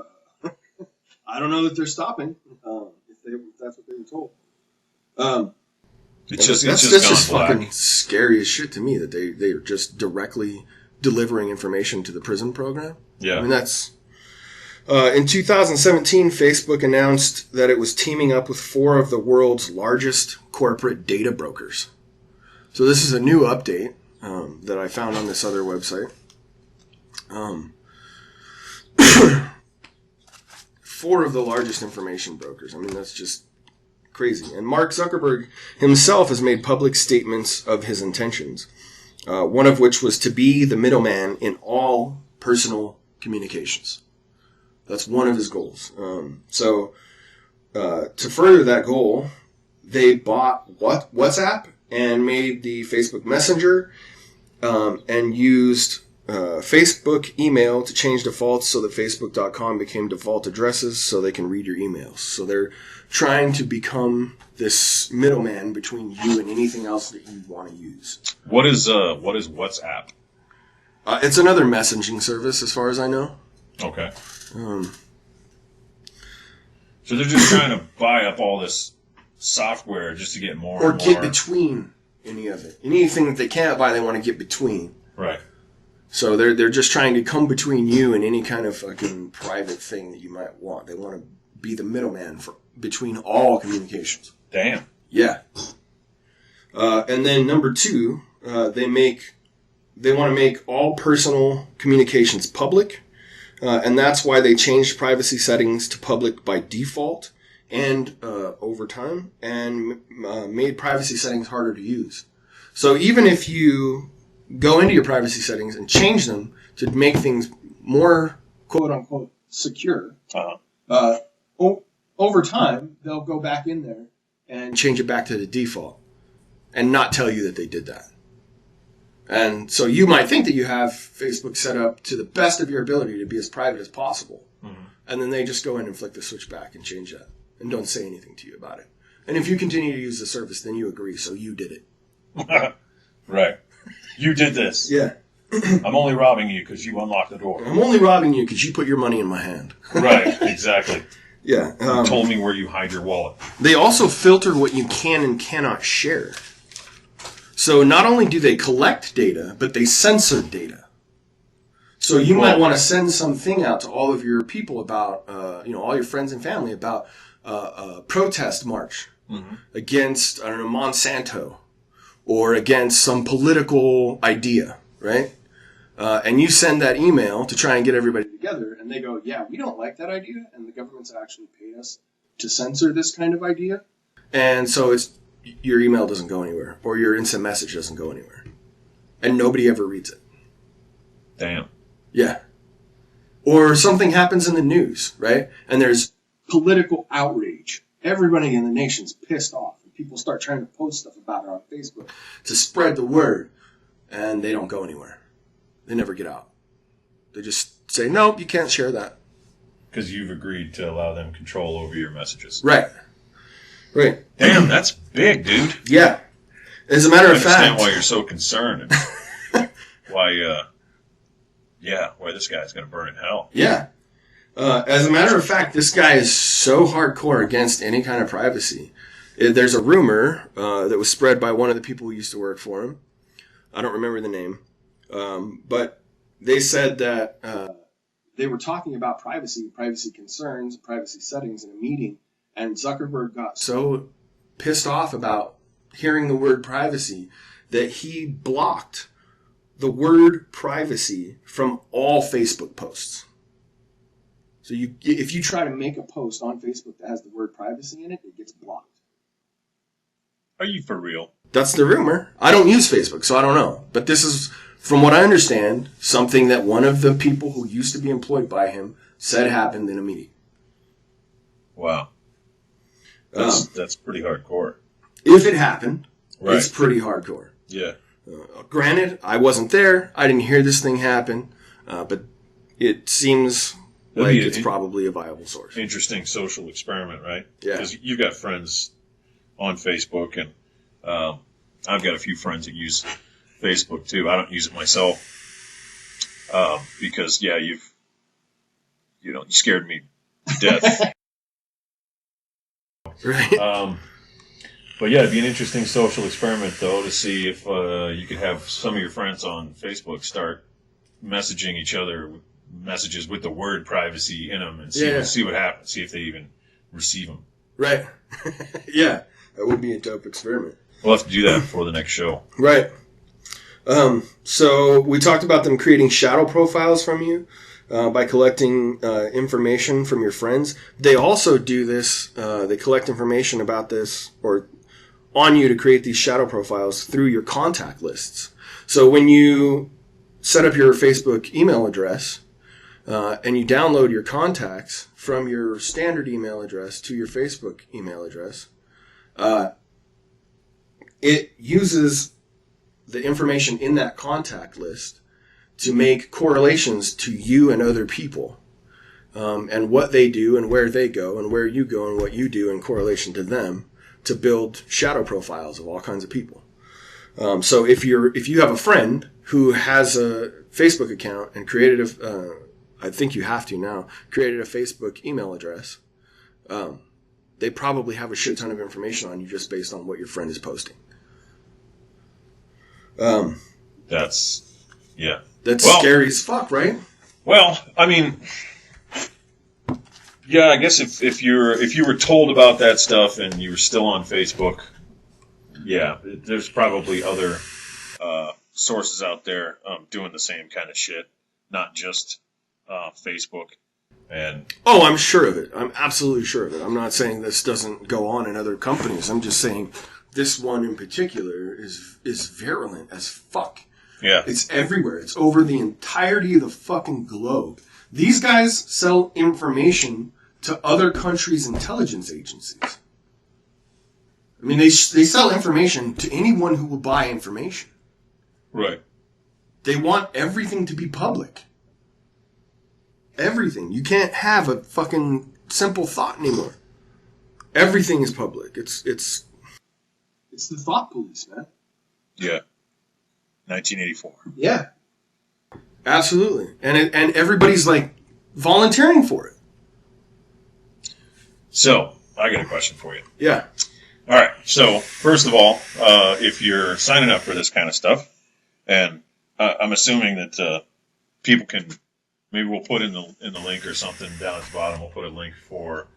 I don't know that they're stopping, if that's what they were told. It's just fucking black. scary as shit to me that they are just directly delivering information to the Prism program. Yeah. I mean, that's... in 2017, Facebook announced that it was teaming up with 4 of the world's largest corporate data brokers. So this is a new update that I found on this other website. 4 of the largest information brokers. I mean, that's just crazy. And Mark Zuckerberg himself has made public statements of his intentions, one of which was to be the middleman in all personal communications. That's one of his goals. So to further that goal, they bought WhatsApp and made the Facebook Messenger and used Facebook email to change defaults so that Facebook.com became default addresses so they can read your emails. So they're trying to become this middleman between you and anything else that you want to use. What is WhatsApp? It's another messaging service, as far as I know. Okay. So they're just trying to buy up all this software just to get more or and get more. between any of it. Anything that they can't buy, they want to get between. Right. So they're just trying to come between you and any kind of fucking private thing that you might want. They want to be the middleman between all communications. Damn. Yeah. And then number 2, they want to make all personal communications public. And that's why they changed privacy settings to public by default and over time, and made privacy settings harder to use. So even if you go into your privacy settings and change them to make things more quote-unquote secure, over time, they'll go back in there and change it back to the default and not tell you that they did that. And so you might think that you have Facebook set up to the best of your ability to be as private as possible. Mm-hmm. And then they just go in and flick the switch back and change that and don't say anything to you about it. And if you continue to use the service, then you agree, so you did it. Right. You did this. Yeah. I'm only robbing you because you unlocked the door. I'm only robbing you because you put your money in my hand. Right, exactly. Yeah. You told me where you hide your wallet. They also filter what you can and cannot share. So not only do they collect data, but they censor data. So you might want to send something out to all of your people about, all your friends and family about a protest march against, I don't know, Monsanto or against some political idea, right? And you send that email to try and get everybody together, and they go, yeah, we don't like that idea, and the government's actually paid us to censor this kind of idea. And so your email doesn't go anywhere, or your instant message doesn't go anywhere. And nobody ever reads it. Damn. Yeah. Or something happens in the news, right? And there's political outrage. Everybody in the nation's pissed off. And people start trying to post stuff about it on Facebook to spread the word. And they don't go anywhere. They never get out. They just say, no, you can't share that. Because you've agreed to allow them control over your messages. Right. Right. Damn, that's big, dude. Yeah. As a matter of fact... I understand why you're so concerned. And why this guy's going to burn in hell. Yeah. As a matter of fact, this guy is so hardcore against any kind of privacy. There's a rumor that was spread by one of the people who used to work for him. I don't remember the name. But they said that they were talking about privacy concerns, privacy settings in a meeting, and Zuckerberg got so pissed off about hearing the word privacy that he blocked the word privacy from all Facebook posts. So if you try to make a post on Facebook that has the word privacy in it, it gets blocked. Are you for real? That's the rumor. I don't use Facebook, so I don't know. But this is, from what I understand, something that one of the people who used to be employed by him said happened in a meeting. Wow. That's pretty hardcore. If it happened, right. It's pretty hardcore. Yeah. Granted, I wasn't there. I didn't hear this thing happen. But it seems like it's probably a viable source. Interesting social experiment, right? Yeah. Because you've got friends on Facebook, and I've got a few friends that use Facebook too. I don't use it myself because, you scared me to death. Right. But yeah, it'd be an interesting social experiment, though, to see if you could have some of your friends on Facebook start messaging each other messages with the word privacy in them and see what happens, see if they even receive them. Right. Yeah, that would be a dope experiment. We'll have to do that before the next show. Right. So we talked about them creating shadow profiles from you by collecting information from your friends. They also do this. They collect information about this or on you to create these shadow profiles through your contact lists. So when you set up your Facebook email address and you download your contacts from your standard email address to your Facebook email address, it uses the information in that contact list to make correlations to you and other people, and what they do and where they go and where you go and what you do in correlation to them, to build shadow profiles of all kinds of people. So if you have a friend who has a Facebook account and created I think you have to now, created a Facebook email address, they probably have a shit ton of information on you just based on what your friend is posting. That's scary as fuck, right? Well, I mean, yeah, I guess if you were told about that stuff and you were still on Facebook, yeah, there's probably other sources out there doing the same kind of shit, not just Facebook. And I'm sure of it. I'm absolutely sure of it. I'm not saying this doesn't go on in other companies. I'm just saying this one in particular is virulent as fuck. Yeah. It's everywhere. It's over the entirety of the fucking globe. These guys sell information to other countries' intelligence agencies. I mean, they sell information to anyone who will buy information. Right. They want everything to be public. Everything. You can't have a fucking simple thought anymore. Everything is public. It's the thought police, man. Yeah. 1984. Yeah. Absolutely. And everybody's like volunteering for it. So, I got a question for you. Yeah. All right. So first of all, if you're signing up for this kind of stuff, and I'm assuming that people can, maybe we'll put in the link or something down at the bottom. We'll put a link for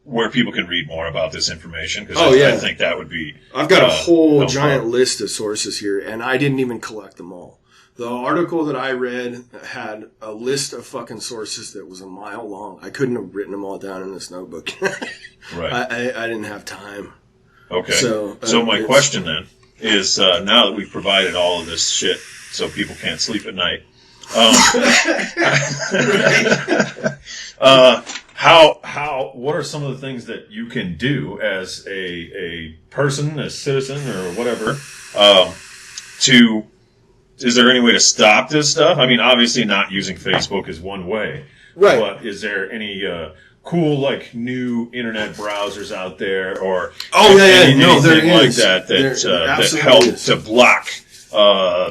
where people can read more about this information. Because I think that would be. I've got a whole helpful. giant list of sources here, and I didn't even collect them all. The article that I read had a list of fucking sources that was a mile long. I couldn't have written them all down in this notebook. Right. I didn't have time. Okay. So my question then is, now that we've provided all of this shit so people can't sleep at night, what are some of the things that you can do as a person, a citizen, or whatever, is there any way to stop this stuff? I mean, obviously not using Facebook is one way. Right. But is there any cool, like, new internet browsers out there, or anything like that help to block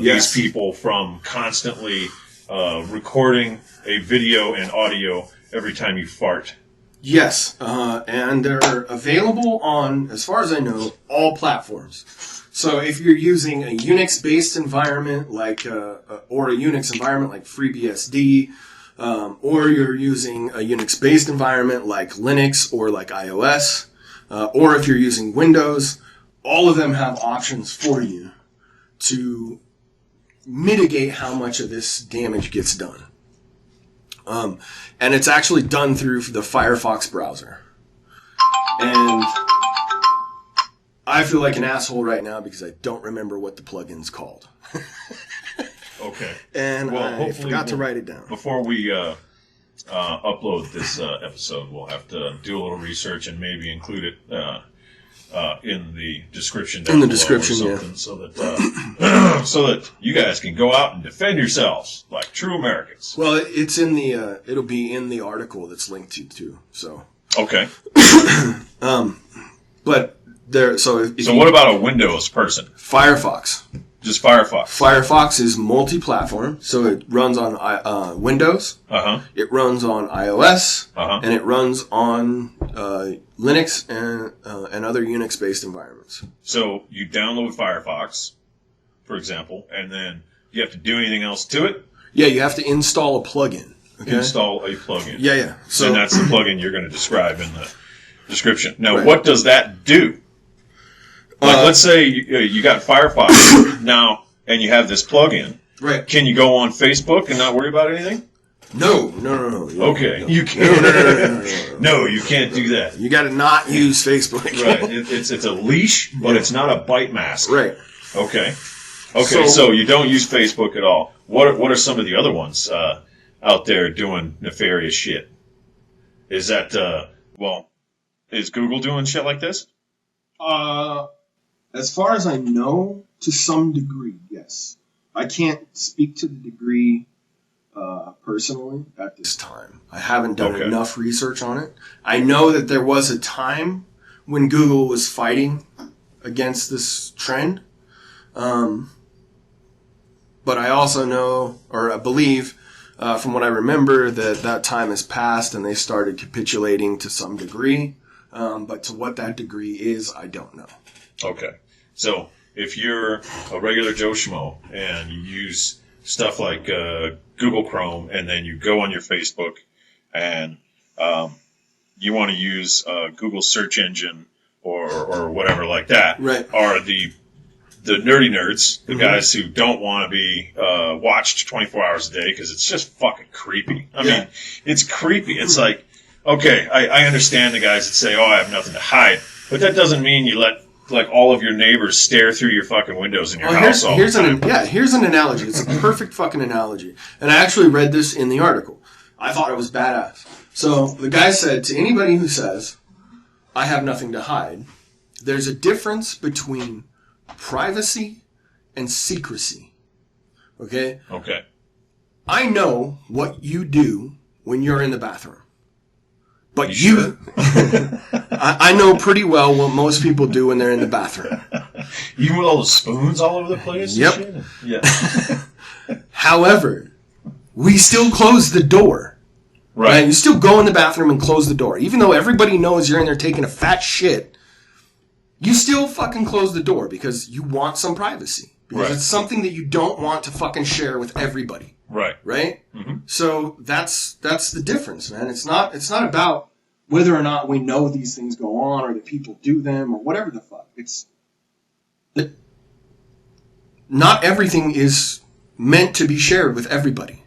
these people from constantly recording a video and audio every time you fart? Yes, and they're available on, as far as I know, all platforms. So if you're using a Unix-based environment or a Unix environment like FreeBSD, or you're using a Unix-based environment like Linux or like iOS, or if you're using Windows, all of them have options for you to mitigate how much of this damage gets done. And it's actually done through the Firefox browser. And I feel like an asshole right now because I don't remember what the plugin's called. Okay. And I forgot to write it down. Before we upload this episode, we'll have to do a little research and maybe include it in the description down below or something, so that you guys can go out and defend yourselves like true Americans. Well, it's in the it'll be in the article that's linked to too. So okay. But there. So what about a Windows person? Firefox. Just Firefox. Firefox is multi-platform, so it runs on Windows. It runs on iOS, and it runs on Linux and other Unix-based environments. So you download Firefox, for example, and then you have to do anything else to it? Yeah, you have to install a plugin. Okay? Install a plugin. Yeah. So and that's the plugin you're going to describe in the description. Now, what does that do? Like, let's say you got Firefox now, and you have this plugin. Right. Can you go on Facebook and not worry about anything? No. Okay. You can't. No, you can't do that. You got to not use Facebook. Right. It's a leash, but it's not a bite mask. Right. Okay. So you don't use Facebook at all. What are some of the other ones out there doing nefarious shit? Is that is Google doing shit like this? As far as I know, to some degree, yes. I can't speak to the degree personally at this time. I haven't done enough research on it. I know that there was a time when Google was fighting against this trend. But I also know, or I believe, from what I remember, that time has passed and they started capitulating to some degree. But to what that degree is, I don't know. Okay. So if you're a regular Joe Schmo and you use stuff like Google Chrome, and then you go on your Facebook and you want to use Google search engine or whatever like that, right, are the nerdy nerds, the guys who don't want to be watched 24 hours a day because it's just fucking creepy. I mean, it's creepy. It's like, okay, I understand the guys that say, I have nothing to hide, but that doesn't mean you let all of your neighbors stare through your fucking windows in your house all the time. Here's an analogy. It's a perfect fucking analogy. And I actually read this in the article. I thought it was badass. So the guy said, to anybody who says, I have nothing to hide, there's a difference between privacy and secrecy. Okay? Okay. I know what you do when you're in the bathroom. But sure? I know pretty well what most people do when they're in the bathroom. Even with all the spoons all over the place? Yep. And shit? Yeah. However, we still close the door. Right. You still go in the bathroom and close the door. Even though everybody knows you're in there taking a fat shit, you still fucking close the door because you want some privacy. Because it's something that you don't want to fucking share with everybody. Right. Right? Mm-hmm. So that's the difference, man. It's not about whether or not we know these things go on or that people do them or whatever the fuck. It's that not everything is meant to be shared with everybody.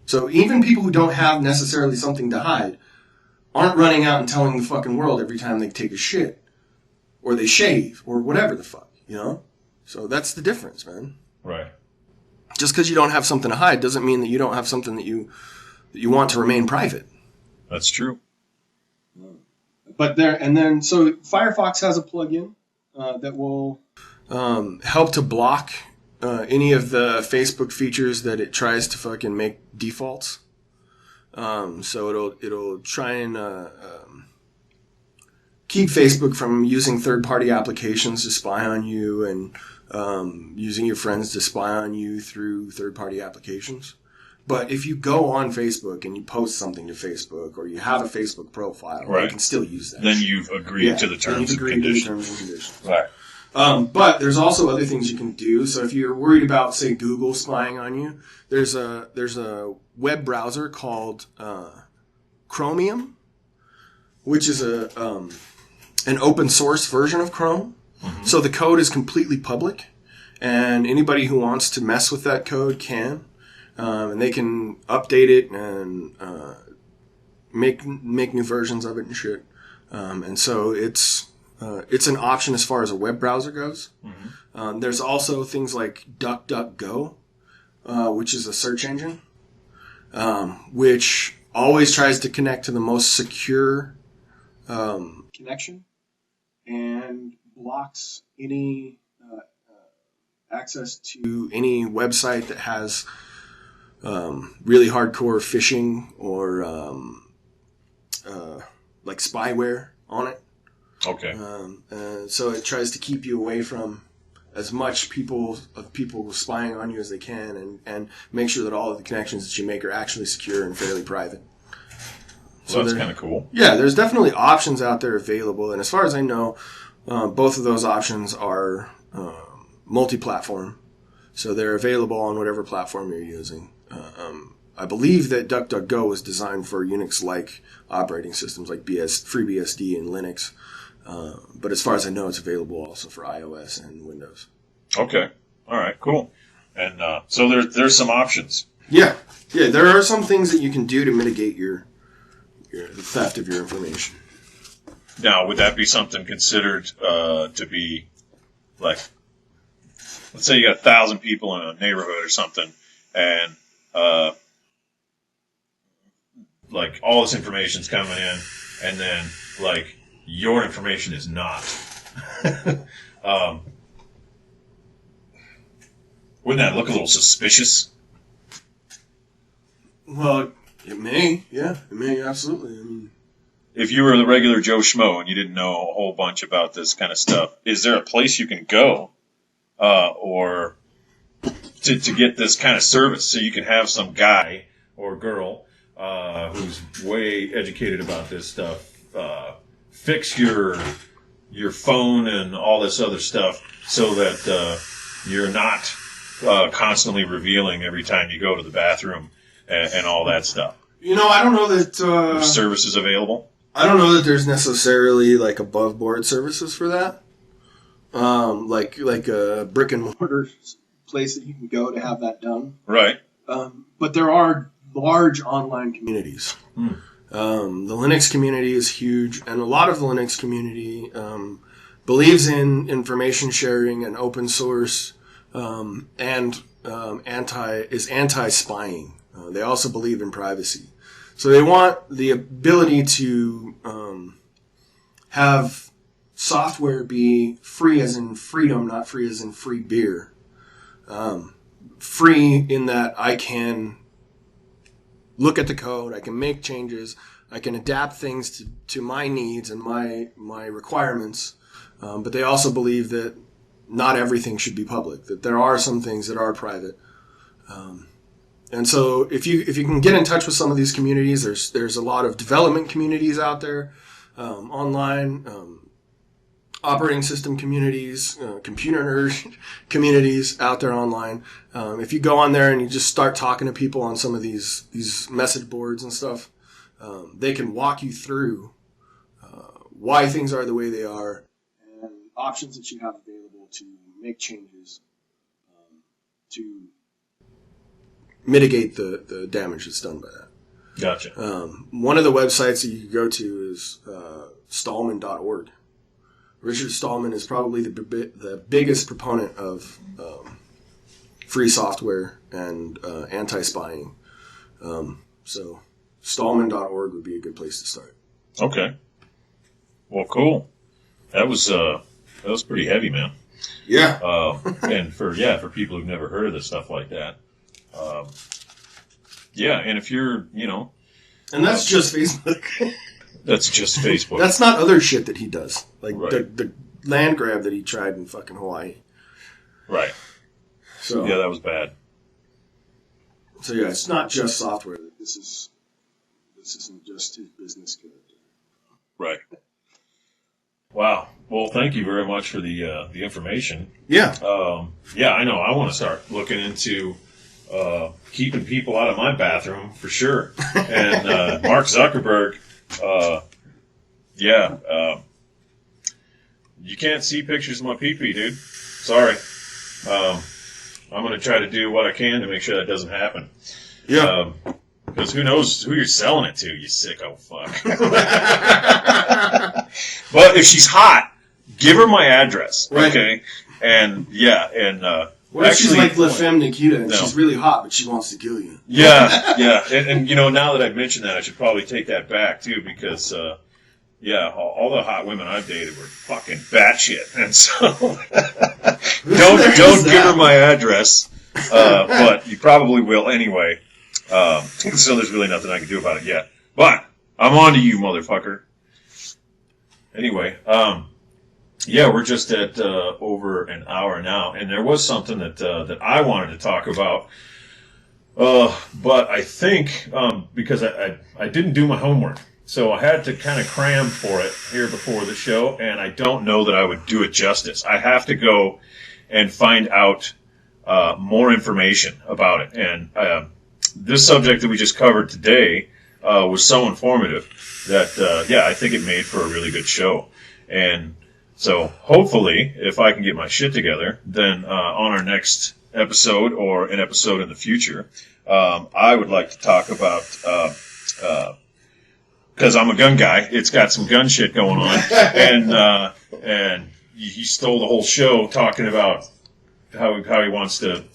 So even people who don't have necessarily something to hide aren't running out and telling the fucking world every time they take a shit or they shave or whatever the fuck, you know? So that's the difference, man. Right. Just because you don't have something to hide doesn't mean that you don't have something that you want to remain private. That's true. But so Firefox has a plugin that will help to block any of the Facebook features that it tries to fucking make defaults. So it'll try and keep Facebook from using third-party applications to spy on you and using your friends to spy on you through third-party applications. But if you go on Facebook and you post something to Facebook or you have a Facebook profile, you can still use that. Then you've agreed to the terms and conditions. Right. But there's also other things you can do. So if you're worried about, say, Google spying on you, there's a web browser called Chromium, which is an open source version of Chrome. Mm-hmm. So the code is completely public, and anybody who wants to mess with that code can. And they can update it and make new versions of it and shit. And so it's an option as far as a web browser goes. Mm-hmm. There's also things like DuckDuckGo, which is a search engine, which always tries to connect to the most secure connection and blocks any access to any website that has really hardcore phishing or like spyware on it. Okay. So it tries to keep you away from as much people spying on you as they can, and make sure that all of the connections that you make are actually secure and fairly private. So that's kind of cool. Yeah, there's definitely options out there available, and as far as I know, both of those options are multi-platform, so they're available on whatever platform you're using. I believe that DuckDuckGo was designed for Unix-like operating systems like FreeBSD and Linux. But as far as I know, it's available also for iOS and Windows. Okay. All right, cool. And so there's some options. Yeah, there are some things that you can do to mitigate the theft of your information. Now, would that be something considered to be like, let's say you got 1,000 people in a neighborhood or something, and like all this information's coming in, and then like your information is not. Wouldn't that look a little suspicious? Well, it may. Yeah, it may, absolutely. I mean, if you were the regular Joe Schmo and you didn't know a whole bunch about this kind of stuff, is there a place you can go or to get this kind of service so you can have some guy or girl who's way educated about this stuff fix your phone and all this other stuff so that you're not constantly revealing every time you go to the bathroom and all that stuff? You know, I don't know that services available. I don't know that there's necessarily like above board services for that. Like a brick and mortar place that you can go to have that done. Right. But there are large online communities. The Linux community is huge, and a lot of the Linux community believes in information sharing and open source, and anti-spying. They also believe in privacy. So they want the ability to have software be free as in freedom, not free as in free beer. Free in that I can look at the code, I can make changes, I can adapt things to my needs and my requirements. But they also believe that not everything should be public, that there are some things that are private. And so if you can get in touch with some of these communities, there's a lot of development communities out there online, operating system communities, computer nerd communities out there online. If you go on there and you just start talking to people on some of these message boards and stuff, they can walk you through why things are the way they are and options that you have available to make changes to mitigate the damage that's done by that. Gotcha. One of the websites that you can go to is Stallman.org. Richard Stallman is probably the biggest proponent of free software and anti-spying. So Stallman.org would be a good place to start. Okay. Well, cool. That was pretty heavy, man. Yeah. And for people who've never heard of this stuff like that. And if you're, and that's just Facebook. That's just Facebook. That's not other shit that he does. Like right. the land grab that he tried in fucking Hawaii. Right. So yeah, that was bad. So yeah, it's not just software. This isn't just his business character. Right. Wow. Well, thank you very much for the information. Yeah. I know. I want to start looking into keeping people out of my bathroom for sure. And Mark Zuckerberg, you can't see pictures of my pee-pee, dude. Sorry. I'm going to try to do what I can to make sure that doesn't happen. Yeah. Because who knows who you're selling it to, you sicko fuck. But if she's hot, give her my address, right. Okay? And what if she's like La Femme Nikita and she's really hot, but she wants to kill you? Yeah. And now that I've mentioned that, I should probably take that back too, because all the hot women I've dated were fucking batshit, and so don't give her my address, but you probably will anyway. So there's really nothing I can do about it yet. But I'm on to you, motherfucker. Anyway, we're just at over an hour now, and there was something that I wanted to talk about, but I think because I didn't do my homework, so I had to kind of cram for it here before the show, and I don't know that I would do it justice. I have to go and find out more information about it, and this subject that we just covered today was so informative that I think it made for a really good show. And so hopefully, if I can get my shit together, then on our next episode or an episode in the future, I would like to talk about, because I'm a gun guy, it's got some gun shit going on, and he stole the whole show talking about how he wants to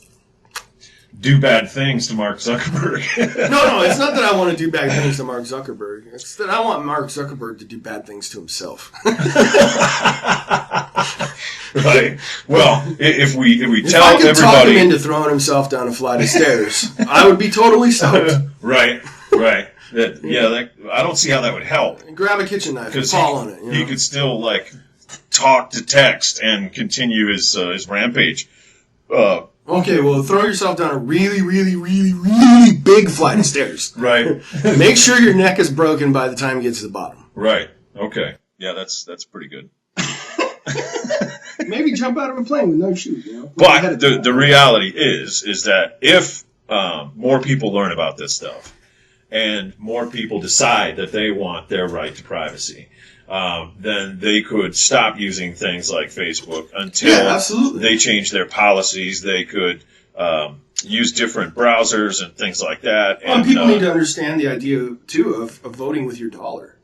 do bad things to Mark Zuckerberg. No, it's not that I want to do bad things to Mark Zuckerberg. It's that I want Mark Zuckerberg to do bad things to himself. Right. Well, if we tell I could everybody, talk him into throwing himself down a flight of stairs, I would be totally stoked. Right. I don't see how that would help. And grab a kitchen knife and fall on it. He could still talk to text and continue his rampage. Okay, well, throw yourself down a really, really, really, really big flight of stairs. Right. Make sure your neck is broken by the time you get to the bottom. Right. Okay. Yeah, that's pretty good. Maybe jump out of a plane with no shoes, But the reality is that if more people learn about this stuff and more people decide that they want their right to privacy, then they could stop using things like Facebook until they change their policies. They could use different browsers and things like that. Well, and people need to understand the idea, too, of voting with your dollar.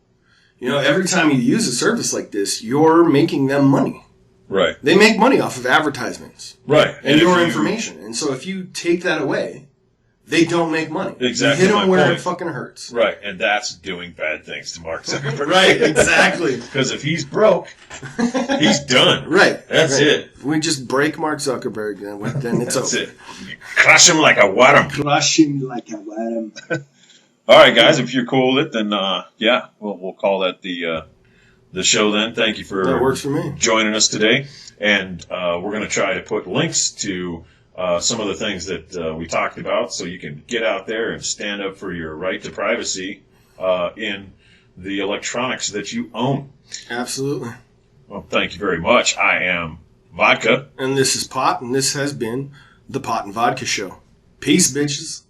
Every time you use a service like this, you're making them money. Right. They make money off of advertisements. Right. And your information. And so if you take that away, they don't make money. Exactly. You hit them where it fucking hurts. Right. And that's doing bad things to Mark Zuckerberg. Right, exactly. Because if he's broke, he's done. Right. That's it. We just break Mark Zuckerberg, then it's that's over. It. You crush him like a worm. Crush him like a worm. All right, guys. If you're cool with it, then we'll call that the show then. Thank you for that works for me. Joining us today, and we're going to try to put links to some of the things that we talked about, so you can get out there and stand up for your right to privacy in the electronics that you own. Absolutely. Well, thank you very much. I am Vodka. And this is Pot, and this has been the Pot and Vodka Show. Peace, bitches.